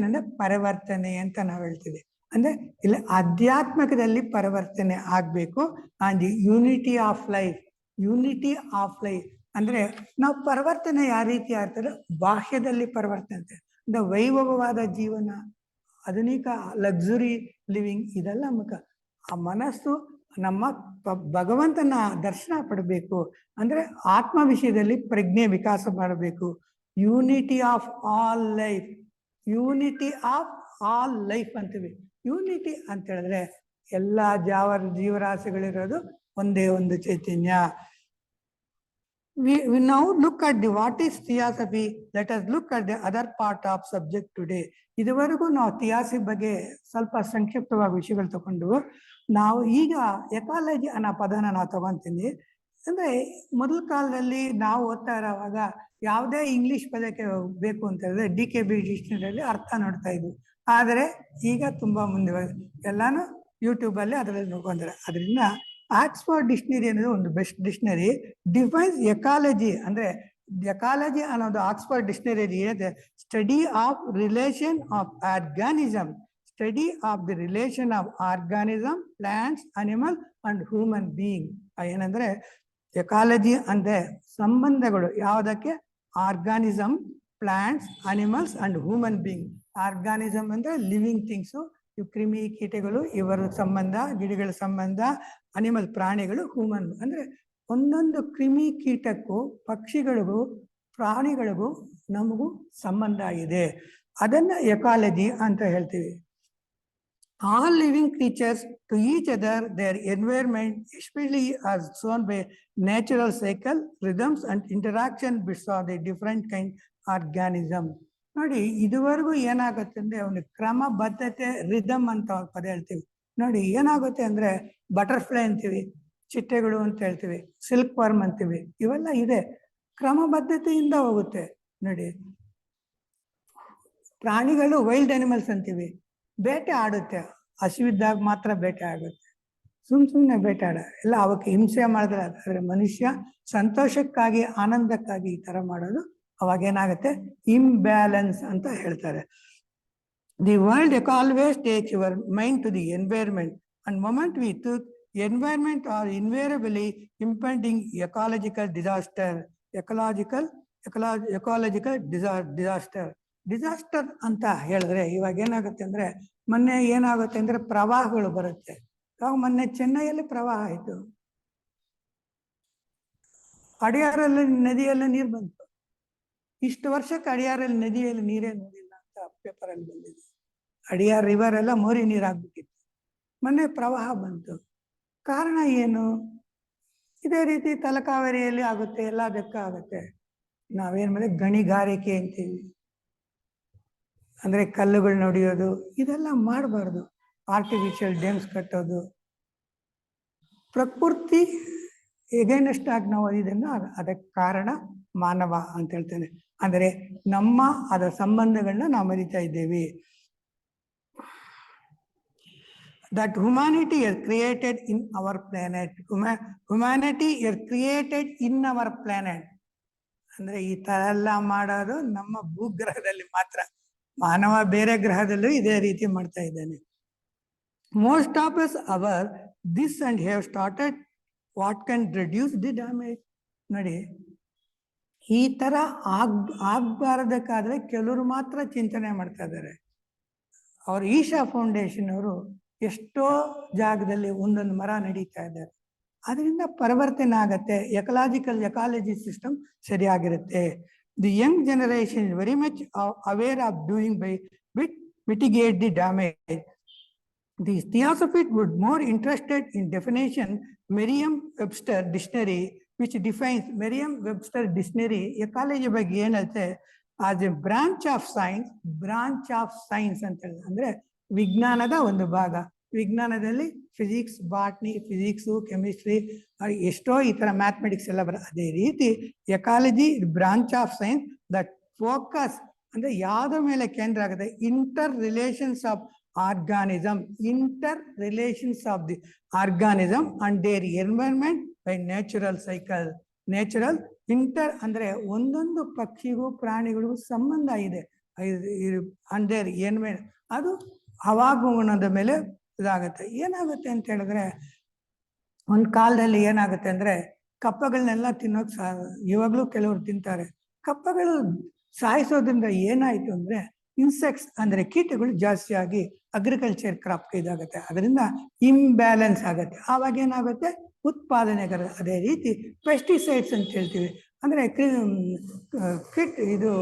ಅಂದ್ರೆ ಪರಿವರ್ತನೆ ಅಂತ ನಾವು ಹೇಳ್ತೀವಿ. ಅಂದ್ರೆ ಇಲ್ಲಿ ಆಧ್ಯಾತ್ಮಿಕದಲ್ಲಿ ಪರಿವರ್ತನೆ ಆಗ್ಬೇಕು. ಅಂಡ್ ಯೂನಿಟಿ ಆಫ್ ಲೈಫ್ ಅಂದ್ರೆ ನಾವು ಪರಿವರ್ತನೆ ಯಾವ ರೀತಿ ಆಗ್ತದೆ, ಬಾಹ್ಯದಲ್ಲಿ ಪರಿವರ್ತನೆ ಅಂತ ಅಂದ್ರೆ ವೈಭವವಾದ ಜೀವನ, ಆಧುನಿಕ ಲಕ್ಸುರಿ ಲಿವಿಂಗ್, ಇದೆಲ್ಲ ಮುಖ. ಆ ಮನಸ್ಸು ನಮ್ಮ ಭಗವಂತನ ದರ್ಶನ ಪಡಬೇಕು. ಅಂದ್ರೆ ಆತ್ಮ ವಿಷಯದಲ್ಲಿ ಪ್ರಜ್ಞೆ ವಿಕಾಸ ಮಾಡಬೇಕು. ಯೂನಿಟಿ ಆಫ್ ಆಲ್ ಲೈಫ್ ಅಂತೀವಿ. ಯೂನಿಟಿ ಅಂತ ಹೇಳಿದ್ರೆ ಎಲ್ಲ ಜೀವರಾಶಿಗಳಿರೋದು ಒಂದೇ ಒಂದು ಚೈತನ್ಯ. We now look at what is Theosophy. Let us look at the other part of subject today. ಇದುವರೆಗೂ ನಾವು ಥಿಯಾಸಫಿ ಬಗ್ಗೆ ಸ್ವಲ್ಪ ಸಂಕ್ಷಿಪ್ತವಾಗಿ ವಿಷಯಗಳು ತಗೊಂಡು, ನಾವು ಈಗ ಎಕಾಲಜಿ ಅನ್ನೋ ಪದನ ನಾವು ತಗೊಂತೀನಿ. ಅಂದ್ರೆ ಮೊದಲ ಕಾಲದಲ್ಲಿ ನಾವು ಓದ್ತಾ ಇರೋವಾಗ ಯಾವುದೇ ಇಂಗ್ಲಿಷ್ ಪದಕ್ಕೆ ಬೇಕು ಅಂತ ಹೇಳಿದ್ರೆ DKB ಡಿಕ್ಷನರಿಯಲ್ಲಿ ಅರ್ಥ ನೋಡ್ತಾ ಇದ್ವಿ. ಆದರೆ ಈಗ ತುಂಬಾ ಮುಂದುವರೆದು ಎಲ್ಲಾನು ಯೂಟ್ಯೂಬ್ ಅಲ್ಲಿ ಅದರಲ್ಲಿ ನೋಡ್ಕೊಂತಾರೆ. ಅದರಿಂದ ಆಕ್ಸ್ಫರ್ಡ್ ಡಿಕ್ಷನರಿ ಅನ್ನೋದು ಒಂದು ಬೆಸ್ಟ್ ಡಿಕ್ಷನರಿ. Defines ecology. ಅಂದ್ರೆ ಎಕಾಲಜಿ ಅನ್ನೋದು ಆಕ್ಸ್ಫರ್ಡ್ ಡಿಕ್ಷನರಿ ಏನಿದೆ, study of relation of organism, plants, animal and human being. ಏನಂದ್ರೆ ಎಕಾಲಜಿ ಅಂದ್ರೆ ಸಂಬಂಧಗಳು ಯಾವುದಕ್ಕೆ, organism, plants, animals and human being. Organism ಅಂದ್ರೆ ಲಿವಿಂಗ್ ಥಿಂಗ್ಸು, ಇವು ಕ್ರಿಮಿ ಕೀಟಗಳು, ಇವರ ಸಂಬಂಧ, ಗಿಡಗಳ ಸಂಬಂಧ, ಅನಿಮಲ್ ಪ್ರಾಣಿಗಳು, ಹ್ಯೂಮನ್ ಅಂದ್ರೆ ಒಂದೊಂದು ಕ್ರಿಮಿ ಕೀಟಕ್ಕೂ, ಪಕ್ಷಿಗಳಿಗೂ, ಪ್ರಾಣಿಗಳಿಗೂ ನಮಗೂ ಸಂಬಂಧ ಇದೆ. ಅದನ್ನ ಎಕಾಲಜಿ ಅಂತ ಹೇಳ್ತೀವಿ. All living creatures to each other, their environment, especially as shown by natural cycle, rhythms and interaction between the different kind organism. ನೋಡಿ, ಇದುವರೆಗೂ ಏನಾಗುತ್ತೆ ಅಂದ್ರೆ ಒಂದು ಕ್ರಮಬದ್ಧತೆ, ರಿದಮ್ ಅಂತ ಪದ ಹೇಳ್ತೀವಿ. ನೋಡಿ ಏನಾಗುತ್ತೆ ಅಂದ್ರೆ ಬಟರ್ಫ್ಲೈ ಅಂತೀವಿ, ಚಿಟ್ಟೆಗಳು ಅಂತ ಹೇಳ್ತೀವಿ, ಸಿಲ್ಕ್ ವರ್ಮ್ ಅಂತೀವಿ, ಇವೆಲ್ಲ ಇದೆ, ಕ್ರಮಬದ್ಧತೆಯಿಂದ ಹೋಗುತ್ತೆ. ನೋಡಿ ಪ್ರಾಣಿಗಳು ವೈಲ್ಡ್ ಅನಿಮಲ್ಸ್ ಅಂತೀವಿ, ಬೇಟೆ ಆಡುತ್ತೆ, ಹಸಿವಿದ್ದಾಗ ಮಾತ್ರ ಬೇಟೆ ಆಗುತ್ತೆ, ಸುಮ್ಮನೆ ಬೇಟೆ ಆಡ ಎಲ್ಲ ಅವಕ್ಕೆ ಹಿಂಸೆ ಮಾಡಿದ್ರೆ. ಆದರೆ ಮನುಷ್ಯ ಸಂತೋಷಕ್ಕಾಗಿ, ಆನಂದಕ್ಕಾಗಿ ಈ ತರ ಮಾಡೋದು, ಅವಾಗ ಏನಾಗುತ್ತೆ, ಇಂಬ್ಯಾಲೆನ್ಸ್ ಅಂತ ಹೇಳ್ತಾರೆ. The world always takes your mind to the environment and moment we took environment are invariably impending ecological disaster. Disaster ಅಂತ ಹೇಳಿದ್ರೆ ಇವಾಗ ಏನಾಗುತ್ತೆ ಅಂದ್ರೆ, ಮೊನ್ನೆ ಏನಾಗುತ್ತೆ ಅಂದ್ರೆ ಪ್ರವಾಹಗಳು ಬರುತ್ತೆ. ಇವಾಗ ಮೊನ್ನೆ ಚೆನ್ನೈಯಲ್ಲಿ ಪ್ರವಾಹ ಆಯಿತು, ಅಡಿಯಾರಲ್ಲಿ ನದಿಯಲ್ಲಿ ನೀರು ಬಂತು. ಇಷ್ಟು ವರ್ಷಕ್ಕೆ ಅಡಿಯಾರಲ್ಲಿ ನದಿಯಲ್ಲಿ ನೀರೇ ನೋಡಿಲ್ಲ ಅಂತ ಪೇಪರಲ್ಲಿ ಬಂದಿದೆ. ಅಡಿಯಾರ್ ರಿವರ್ ಎಲ್ಲ ಮೋರಿ ನೀರಾಗ್ಬಿಟ್ಟಿತ್ತು, ಮೊನ್ನೆ ಪ್ರವಾಹ ಬಂತು. ಕಾರಣ ಏನು? ಇದೇ ರೀತಿ ತಲಕಾವೇರಿಯಲ್ಲಿ ಆಗುತ್ತೆ, ಎಲ್ಲದಕ್ಕೂ ಆಗುತ್ತೆ. ನಾವೇನ್ ಮಾಡಿ ಗಣಿಗಾರಿಕೆ ಅಂತೀವಿ, ಅಂದ್ರೆ ಕಲ್ಲುಗಳು ನೋಡಿಯೋದು, ಇದೆಲ್ಲ ಮಾಡಬಾರ್ದು. ಆರ್ಟಿಫಿಷಿಯಲ್ ಡ್ಯಾಮ್ಸ್ ಕಟ್ಟೋದು, ಪ್ರಕೃತಿ ಎಗೇನೆಸ್ಟ್ ಆಗಿ ನಾವು ಇದನ್ನು, ಅದಕ್ಕೆ ಕಾರಣ ಮಾನವ ಅಂತ ಹೇಳ್ತೇನೆ. ಅಂದರೆ ನಮ್ಮ ಅದರ ಸಂಬಂಧಗಳನ್ನ ನಾವು ಮರಿತಾ ಇದ್ದೇವೆ. that humanity is created in our planet. Humanity is created in our planet. ಅಂದ್ರೆ ಈ ತರ ಎಲ್ಲ ಮಾಡೋದು ನಮ್ಮ ಭೂಗ್ರಹದಲ್ಲಿ ಮಾತ್ರ. ಮಾನವ ಬೇರೆ ಗ್ರಹದಲ್ಲೂ ಇದೇ ರೀತಿ ಮಾಡ್ತಾ ಇದ್ದಾನೆ. Most of us our this and have started what can reduce the damage. ನೋಡಿ, ಈ ತರ ಆಗ್ಬಾರ್ದಕ್ಕಾದ್ರೆ ಕೆಲವರು ಮಾತ್ರ ಚಿಂತನೆ ಮಾಡ್ತಾ ಇದ್ದಾರೆ. ಅವ್ರ ಈಶಾ ಫೌಂಡೇಶನ್ ಅವರು ಎಷ್ಟೋ ಜಾಗದಲ್ಲಿ ಒಂದೊಂದು ಮರ ನಡೀತಾ ಇದ್ದಾರೆ. ಅದರಿಂದ ಪರಿವರ್ತನೆ ಆಗತ್ತೆ, ಎಕಾಲಜಿ ಸಿಸ್ಟಮ್ ಸರಿಯಾಗಿರುತ್ತೆ. The young generation is very much aware of doing by mitigate the damage. The Theosophy would more interested in definition Merriam-Webster dictionary, which defines Merriam-Webster dictionary ecology ಬಗ್ಗೆ ಏನಂತೆ as a branch of science ಅಂತ ಹೇಳಿದ್ರೆ, ಅಂದ್ರೆ ವಿಜ್ಞಾನದ ಒಂದು ಭಾಗ. ವಿಜ್ಞಾನದಲ್ಲಿ physics, botany, physics, chemistry, ಎಷ್ಟೋ ಈ ತರ ಮ್ಯಾಥಮೆಟಿಕ್ಸ್ ಎಲ್ಲ ಅದೇ ರೀತಿ ecology branch of science that focus ಅಂದ್ರೆ ಯಾವ್ದ್ರ ಮೇಲೆ ಕೇಂದ್ರ ಆಗುತ್ತೆ, interrelations of organism and their environment by natural cycle. Natural inter ಅಂದ್ರೆ ಒಂದೊಂದು ಪಕ್ಷಿಗೂ ಪ್ರಾಣಿಗಳಿಗೂ ಸಂಬಂಧ ಇದೆ ಅಂಡ್ ದೇರ್ ಎನ್ವೈರನ್ಮೆಂಟ್, ಅದು ಹವಾಗುಣದ ಮೇಲೆ ಇದಾಗುತ್ತೆ. ಏನಾಗುತ್ತೆ ಅಂತ ಹೇಳಿದ್ರೆ, ಒಂದ್ ಕಾಲದಲ್ಲಿ ಏನಾಗುತ್ತೆ ಅಂದ್ರೆ ಕಪ್ಪಗಳನ್ನೆಲ್ಲ ತಿನ್ನೋಕ್ ಇವಾಗ್ಲೂ ಕೆಲವರು ತಿಂತಾರೆ. ಕಪ್ಪಗಳು ಸಾಯಿಸೋದ್ರಿಂದ ಏನಾಯ್ತು ಅಂದ್ರೆ ಇನ್ಸೆಕ್ಟ್ಸ್ ಅಂದ್ರೆ ಕೀಟಗಳು ಜಾಸ್ತಿ ಆಗಿ ಅಗ್ರಿಕಲ್ಚರ್ ಕ್ರಾಪ್ ಇದಾಗುತ್ತೆ. ಅದರಿಂದ ಇಂಬ್ಯಾಲೆನ್ಸ್ ಆಗುತ್ತೆ. ಆವಾಗ ಏನಾಗುತ್ತೆ, ಉತ್ಪಾದನೆಗಳ. ಅದೇ ರೀತಿ ಪೆಸ್ಟಿಸೈಡ್ಸ್ ಅಂತ ಹೇಳ್ತೀವಿ, ಅಂದ್ರೆ ಇದು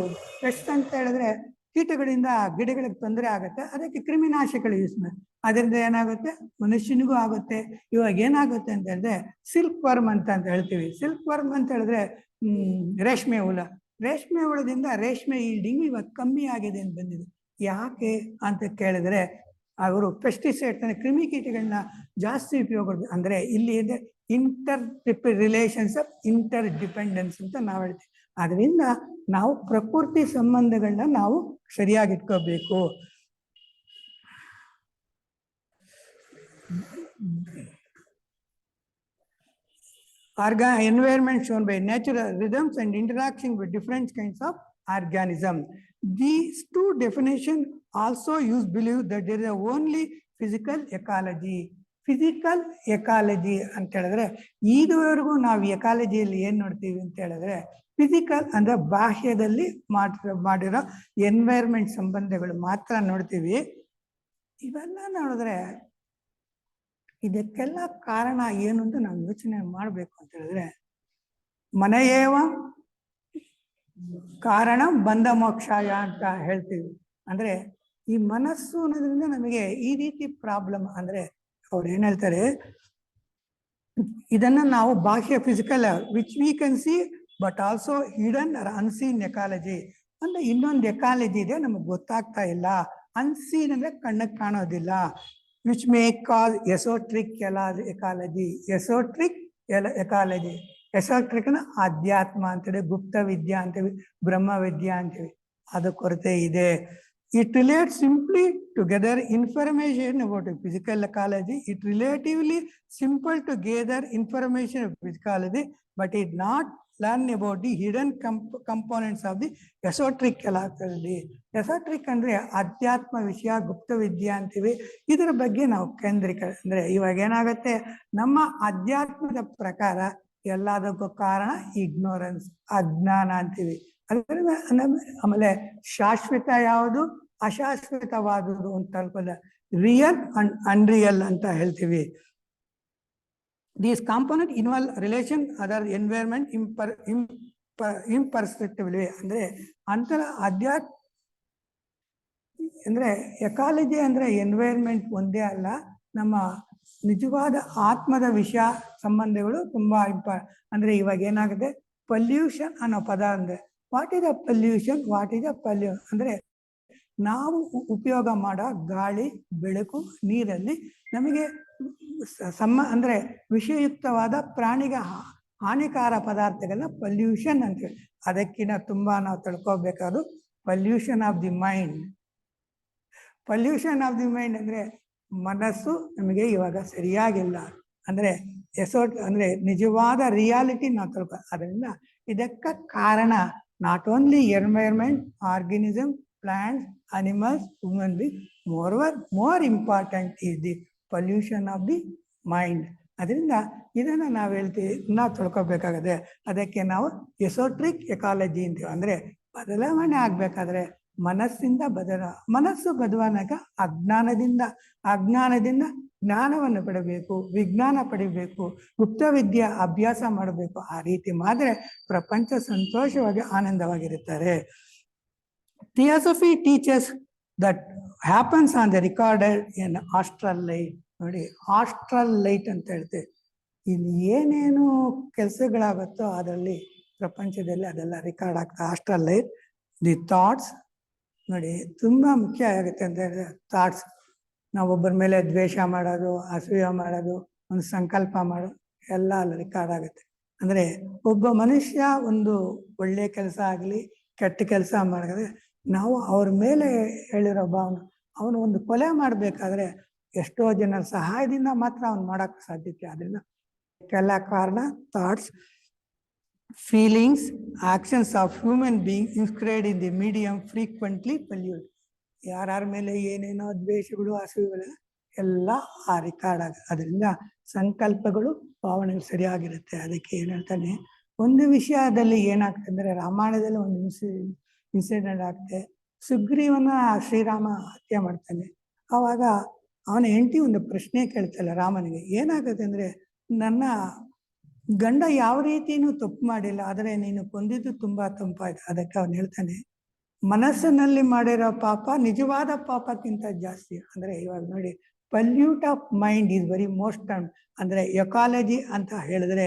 ಪೆಸ್ಟ್ ಅಂತ ಹೇಳಿದ್ರೆ ಕೀಟಗಳಿಂದ ಗಿಡಗಳಿಗೆ ತೊಂದರೆ ಆಗುತ್ತೆ, ಅದಕ್ಕೆ ಕ್ರಿಮಿನಾಶಕಗಳು ಯೂಸ್ ಮಾಡಿ. ಅದರಿಂದ ಏನಾಗುತ್ತೆ, ಮನುಷ್ಯನಿಗೂ ಆಗುತ್ತೆ. ಇವಾಗ ಏನಾಗುತ್ತೆ ಅಂತ ಹೇಳಿದ್ರೆ ಸಿಲ್ಕ್ ವರ್ಮ್ ಅಂತ ಹೇಳ್ತೀವಿ. ಸಿಲ್ಕ್ ವರ್ಮ್ ಅಂತ ಹೇಳಿದ್ರೆ ರೇಷ್ಮೆ ಹುಳದಿಂದ ರೇಷ್ಮೆ ಈಲ್ಡಿಂಗ್ ಇವಾಗ ಕಮ್ಮಿ ಆಗಿದೆ ಅಂತ ಬಂದಿದೆ. ಯಾಕೆ ಅಂತ ಕೇಳಿದ್ರೆ ಅವರು ಪೆಸ್ಟಿಸೈಡ್ಸ್ ಅಂದ್ರೆ ಕ್ರಿಮಿಕೀಟಗಳನ್ನ ಜಾಸ್ತಿ ಉಪಯೋಗ. ಅಂದ್ರೆ ಇಲ್ಲಿ ಇದೆ ರಿಲೇಷನ್ಸ್ ಆಫ್ ಇಂಟರ್ ಡಿಪೆಂಡೆನ್ಸ್ ಅಂತ ನಾವು ಹೇಳ್ತೀವಿ. ಅದರಿಂದ ನಾವು ಪ್ರಕೃತಿ ಸಂಬಂಧಗಳನ್ನ ನಾವು ಸರಿಯಾಗಿ ಇಟ್ಕೋಬೇಕು. Environment shown by natural rhythms and interaction with different kinds of organisms. These two definitions also believe that there is only physical ecology. Physical ecology ಅಂತ ಹೇಳಿದ್ರೆ, ಇದುವರೆಗೂ ನಾವು ಎಕಾಲಜಿಯಲ್ಲಿ ಏನ್ ನೋಡ್ತೀವಿ ಅಂತ ಹೇಳಿದ್ರೆ, ಫಿಸಿಕಲ್ ಅಂದ್ರೆ ಬಾಹ್ಯದಲ್ಲಿ ಮಾಡಿರೋ ಎನ್ವೈರ್ಮೆಂಟ್ ಸಂಬಂಧಗಳು ಮಾತ್ರ ನೋಡ್ತೀವಿ. ಇವೆಲ್ಲ ನೋಡಿದ್ರೆ ಇದಕ್ಕೆಲ್ಲ ಕಾರಣ ಏನು ಅಂತ ನಾವು ಯೋಚನೆ ಮಾಡಬೇಕು ಅಂತ ಹೇಳಿದ್ರೆ, ಮನೆಯೇವ ಕಾರಣ ಬಂಧ ಮೋಕ್ಷಾಯ ಅಂತ ಹೇಳ್ತೀವಿ. ಅಂದ್ರೆ ಈ ಮನಸ್ಸು ಅನ್ನೋದ್ರಿಂದ ನಮಗೆ ಈ ರೀತಿ ಪ್ರಾಬ್ಲಮ್. ಅಂದ್ರೆ ಅವ್ರು ಏನ್ ಹೇಳ್ತಾರೆ, ಇದನ್ನ ನಾವು ಬಾಹ್ಯ physical which we can see but also hidden or unseen ecology ಅಂದ್ರೆ ಇನ್ನೊಂದು ಎಕಾಲಜಿ ಇದೆ, ನಮಗೆ ಗೊತ್ತಾಗ್ತಾ ಇಲ್ಲ. ಅನ್ಸೀನ್ ಅಂದ್ರೆ ಕಣ್ಣಕ್ಕೆ ಕಾಣೋದಿಲ್ಲ. Which may cause esoteric ecology. Esoteric ಆಧ್ಯಾತ್ಮ ಅಂತೇಳಿ, ಗುಪ್ತ ವಿದ್ಯಾ ಅಂತೀವಿ, ಬ್ರಹ್ಮ ವಿದ್ಯಾ ಅಂತೀವಿ. ಅದು ಕೊರತೆ ಇದೆ. It relates simply to gather information about physical ecology. It relatively simple to gather information of physicology, but it not learn about the hidden components of the esoteric ecology. Esoteric ಅಂದ್ರೆ ಅಧ್ಯಾತ್ಮ ವಿಷಯ, ಗುಪ್ತ ವಿದ್ಯಾ ಅಂತೀವಿ. ಇದರ ಬಗ್ಗೆ ನಾವು ಅಂದ್ರೆ ಇವಾಗ ಏನಾಗುತ್ತೆ, ನಮ್ಮ ಅಧ್ಯಾತ್ಮದ ಪ್ರಕಾರ ಎಲ್ಲದಕ್ಕೂ ಕಾರಣ ಇಗ್ನೋರೆನ್ಸ್, ಅಜ್ಞಾನ ಅಂತೀವಿ. ಆಮೇಲೆ ಶಾಶ್ವತ ಯಾವುದು, ಅಶಾಶ್ವತವಾದುದು ಅಂತ ತಲ್ಪದ ರಿಯಲ್ ಅಂಡ್ ಅನ್ರಿಯಲ್ ಅಂತ ಹೇಳ್ತೀವಿ. These component involve relation other environment imperceptibly. ಅಂದ್ರೆ ಅಂತರ ಅಂದ್ರೆ ಎಕಾಲಜಿ ಅಂದ್ರೆ ಎನ್ವೈರ್ಮೆಂಟ್ ಒಂದೇ ಅಲ್ಲ, ನಮ್ಮ ನಿಜವಾದ ಆತ್ಮದ ವಿಷಯ ಸಂಬಂಧಗಳು ತುಂಬಾ ಅಂದ್ರೆ ಇವಾಗ ಏನಾಗುತ್ತೆ, ಪೊಲ್ಯೂಷನ್ ಅನ್ನೋ ಪದ ಅಂದ್ರೆ ವಾಟ್ ಈಸ್ ಅ ಪೊಲ್ಯೂಷನ್, ಅಂದ್ರೆ ನಾವು ಉಪಯೋಗ ಮಾಡೋ ಗಾಳಿ, ಬೆಳಕು, ನೀರಲ್ಲಿ ನಮಗೆ ಅಂದ್ರೆ ವಿಷಯುಕ್ತವಾದ ಪ್ರಾಣಿಗೆ ಹಾನಿಕಾರ ಪದಾರ್ಥಗಳನ್ನ ಪೊಲ್ಯೂಷನ್ ಅಂತೇಳಿ. ಅದಕ್ಕಿಂತ ತುಂಬಾ ನಾವು ತಿಳ್ಕೊಬೇಕಾದ್ರು ಪೊಲ್ಯೂಷನ್ ಆಫ್ ದಿ ಮೈಂಡ್. ಅಂದ್ರೆ ಮನಸ್ಸು ನಮಗೆ ಇವಾಗ ಸರಿಯಾಗಿಲ್ಲ ಅಂದ್ರೆ ಅಂದ್ರೆ ನಿಜವಾದ ರಿಯಾಲಿಟಿ ನಾವು ತಿಳ್ಕೊ. ಅದರಿಂದ ಇದಕ್ಕೆ ಕಾರಣ not only environment, organism, plants, animals, human being, more important is the pollution of the mind. ಅದರಿಂದ ಇದನ್ನು ನಾವು ಹೇಳ್ತೀವಿ, ನಾವು ತಿಳ್ಕೊಬೇಕಾಗದೆ. ಅದಕ್ಕೆ ನಾವು ಎಸೋಟ್ರಿಕ್ ಎಕಾಲಜಿ ಅಂತೀವಿ. ಅಂದ್ರೆ ಬದಲಾವಣೆ ಆಗ್ಬೇಕಾದ್ರೆ ಮನಸ್ಸಿಂದ ಮನಸ್ಸು ಬದಲಾವಣೆಗ ಅಜ್ಞಾನದಿಂದ ಜ್ಞಾನವನ್ನು ಪಡಬೇಕು, ವಿಜ್ಞಾನ ಪಡಿಬೇಕು, ಗುಪ್ತ ವಿದ್ಯೆ ಅಭ್ಯಾಸ ಮಾಡಬೇಕು. ಆ ರೀತಿ ಮಾಡಿದ್ರೆ ಪ್ರಪಂಚ ಸಂತೋಷವಾಗಿ ಆನಂದವಾಗಿರುತ್ತಾರೆ. Theosophy teachers that happens on the recorded in astral light. ನೋಡಿ, ಆಸ್ಟ್ರಲ್ ಲೈಟ್ ಅಂತ ಹೇಳ್ತೇವೆ. ಇಲ್ಲಿ ಏನೇನು ಕೆಲಸಗಳಾಗುತ್ತೋ ಅದರಲ್ಲಿ ಪ್ರಪಂಚದಲ್ಲಿ ಅದೆಲ್ಲ ರೆಕಾರ್ಡ್ ಆಗ್ತದೆ. Astral light, the thoughts. ನೋಡಿ, ತುಂಬ ಮುಖ್ಯ ಆಗುತ್ತೆ ಅಂತ ಹೇಳಿದ್ರೆ ಥಾಟ್ಸ್. ನಾವೊಬ್ಬರ ಮೇಲೆ ದ್ವೇಷ ಮಾಡೋದು, ಅಸೂಯೆ ಮಾಡೋದು, ಒಂದು ಸಂಕಲ್ಪ ಮಾಡೋದು ಎಲ್ಲ ಅಲ್ಲಿ ರೆಕಾರ್ಡ್ ಆಗುತ್ತೆ. ಅಂದರೆ ಒಬ್ಬ ಮನುಷ್ಯ ಒಂದು ಒಳ್ಳೆ ಕೆಲಸ ಆಗಲಿ ಕೆಟ್ಟ ಕೆಲಸ ಮಾಡಿದ್ರೆ ನಾವು ಅವ್ರ ಮೇಲೆ ಹೇಳಿರೋ ಭಾವನೆ, ಅವನು ಒಂದು ಕೊಲೆ ಮಾಡಬೇಕಾದ್ರೆ ಎಷ್ಟೋ ಜನರ ಸಹಾಯದಿಂದ ಮಾತ್ರ ಅವ್ನು ಮಾಡೋಕ್ಕೆ ಸಾಧ್ಯತೆ. ಅದರಿಂದ ಕೆಲ ಕಾರಣ thoughts, feelings, actions of human being inscribed in the medium frequently pollute. ಯಾರ್ಯಾರ ಮೇಲೆ ಏನೇನೋ ದ್ವೇಷಗಳು, ಅಸೂಯೆಗಳು ಎಲ್ಲ ಆ ರೆಕಾರ್ಡ್ ಆಗುತ್ತೆ. ಅದರಿಂದ ಸಂಕಲ್ಪಗಳು, ಭಾವನೆಗಳು ಸರಿಯಾಗಿರುತ್ತೆ. ಅದಕ್ಕೆ ಏನು ಹೇಳ್ತಾನೆ, ಒಂದು ವಿಷಯದಲ್ಲಿ ಏನಾಗ್ತದೆ ಅಂದರೆ, ರಾಮಾಯಣದಲ್ಲಿ ಒಂದು ಇನ್ಸಿಡೆಂಟ್ ಆಗ್ತದೆ. ಸುಗ್ರೀವನ ಶ್ರೀರಾಮ ಹತ್ಯೆ ಮಾಡ್ತಾನೆ. ಆವಾಗ ಅವನ ಹೆಂಡತಿ ಒಂದು ಪ್ರಶ್ನೆ ಕೇಳ್ತಾಳೆ ರಾಮನಿಗೆ. ಏನಾಗುತ್ತೆ ಅಂದರೆ, ನನ್ನ ಗಂಡ ಯಾವ ರೀತಿಯೂ ತಪ್ಪು ಮಾಡಿಲ್ಲ, ಆದರೆ ನೀನು ಕೊಂದಿದ್ದು ತುಂಬಾ ತಪ್ಪಾಯ್ತು. ಅದಕ್ಕೆ ಅವನು ಹೇಳ್ತಾನೆ, ಮನಸ್ಸಿನಲ್ಲಿ ಮಾಡಿರೋ ಪಾಪ ನಿಜವಾದ ಪಾಪಕ್ಕಿಂತ ಜಾಸ್ತಿ. ಅಂದ್ರೆ ಇವಾಗ ನೋಡಿ, pollute of mind is very most. ಅಂದ್ರೆ ಎಕಾಲಜಿ ಅಂತ ಹೇಳಿದ್ರೆ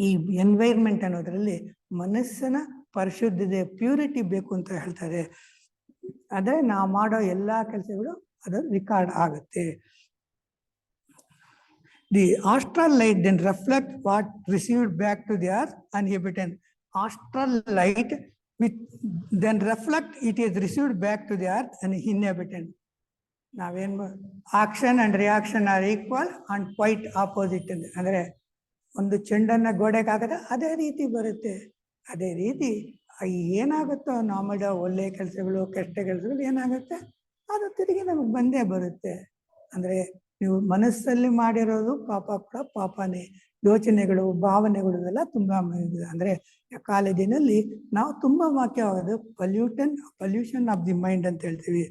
ಈ ಎನ್ವೈರ್ಮೆಂಟ್ ಅನ್ನೋದ್ರಲ್ಲಿ ಮನಸ್ಸಿನ ಪರಿಶುದ್ಧತೆ, ಪ್ಯೂರಿಟಿ ಬೇಕು ಅಂತ ಹೇಳ್ತಾರೆ. ಅದೇ ನಾವು ಮಾಡೋ ಎಲ್ಲಾ ಕೆಲಸಗಳು ಅದು ರೆಕಾರ್ಡ್ ಆಗುತ್ತೆ. The astral light then reflect what received back to the earth uninhibited. Astral light which then reflect it is received back to the earth uninhibited. ನಾವೇನು action and reaction are equal and quite opposite. ಅಂದರೆ ಒಂದು ಚೆಂಡನ್ನು ಗೋಡೆಗೆ ಹಾಕಿದ್ರೆ ಅದೇ ರೀತಿ ಬರುತ್ತೆ. ಅದೇ ರೀತಿ ಏನಾಗುತ್ತೋ ನಾವು ಮಾಡೋ ಒಳ್ಳೆ ಕೆಲಸಗಳು, ಕೆಟ್ಟ ಕೆಲಸಗಳು ಏನಾಗುತ್ತೆ ಅದು ತಿರುಗಿ ನಮಗೆ ಬಂದೇ ಬರುತ್ತೆ. ಅಂದರೆ ನೀವು ಮನಸ್ಸಲ್ಲಿ ಮಾಡಿರೋದು ಪಾಪ ಕೂಡ ಪಾಪನೇ. ಯೋಚನೆಗಳು, ಭಾವನೆಗಳು ಎಲ್ಲ ತುಂಬಾ ಅಂದರೆ ಕಾಲೇಜಿನಲ್ಲಿ ನಾವು ತುಂಬಾ ವಾಕ್ಯವಾಗೋದು ಪೊಲ್ಯೂಷನ್ ಆಫ್ ದಿ ಮೈಂಡ್ ಅಂತ ಹೇಳ್ತೀವಿ.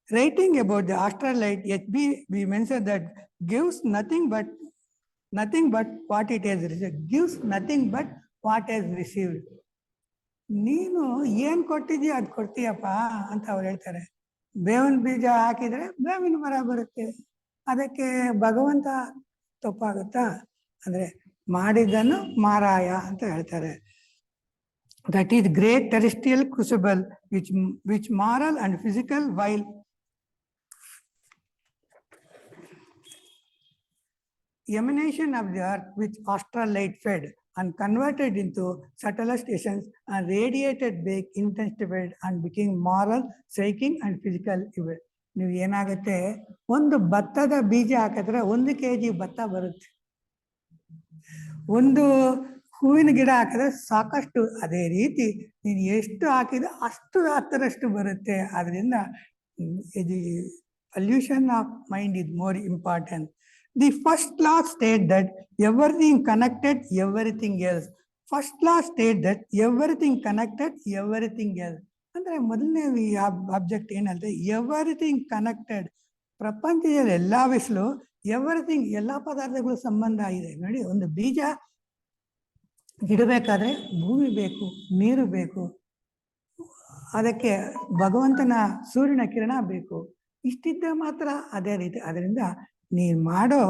Writing about the astral light, we mentioned that gives nothing but what it has received. Gives nothing but what has received. ನೀನು ಏನ್ ಕೊಟ್ಟಿದೀಯ ಅದು ಕೊಡ್ತೀಯಪ್ಪ ಅಂತ ಅವ್ರು ಹೇಳ್ತಾರೆ. ಬೇವಿನ ಬೀಜ ಹಾಕಿದ್ರೆ ಬೇವಿನ ಮರ ಬರುತ್ತೆ. ಅದಕ್ಕೆ ಭಗವಂತ ತಪ್ಪಾಗುತ್ತಾ? ಅಂದ್ರೆ ಮಾಡಿದ್ದನ್ನು ಮಾರಾಯ ಅಂತ ಹೇಳ್ತಾರೆ. That is great terrestrial crucible which moral and physical while emanation of the earth which astral light fed and converted into subtlest essence and radiated back, intensified and became moral, psychic and physical evil. ನೀವು ಏನಾಗುತ್ತೆ, ಒಂದು ಭತ್ತದ ಬೀಜ ಹಾಕಿದ್ರೆ 1 kg ಭತ್ತ ಬರುತ್ತೆ. ಒಂದು ಹೂವಿನ ಗಿಡ ಹಾಕಿದ್ರೆ ಸಾಕಷ್ಟು. ಅದೇ ರೀತಿ ನೀನು ಎಷ್ಟು ಹಾಕಿದ್ರೆ ಅಷ್ಟು 10ರಷ್ಟು ಬರುತ್ತೆ. ಆದ್ರಿಂದ pollution of mind is more important. The first law states that everything connected, everything else. First law states that everything connected, everything else. ಅಂದ್ರೆ ಮೊದಲನೇ ಆಬ್ಜೆಕ್ಟ್ ಏನಂದ್ರೆ ಎವರಿಥಿಂಗ್ ಕನೆಕ್ಟೆಡ್. ಪ್ರಪಂಚದಲ್ಲಿ ಎಲ್ಲಾ ವಿಷಯಗಳು ಎವರಿಥಿಂಗ್, ಎಲ್ಲಾ ಪದಾರ್ಥಗಳು ಸಂಬಂಧ ಇದೆ. ನೋಡಿ, ಒಂದು ಬೀಜ ಇಡಬೇಕಾದ್ರೆ ಭೂಮಿ ಬೇಕು, ನೀರು ಬೇಕು, ಅದಕ್ಕೆ ಭಗವಂತನ ಸೂರ್ಯನ ಕಿರಣ ಬೇಕು. ಇಷ್ಟಿದ್ದ ಮಾತ್ರ ಅದೇ ರೀತಿ. ಅದರಿಂದ ನೀನು ಮಾಡೋ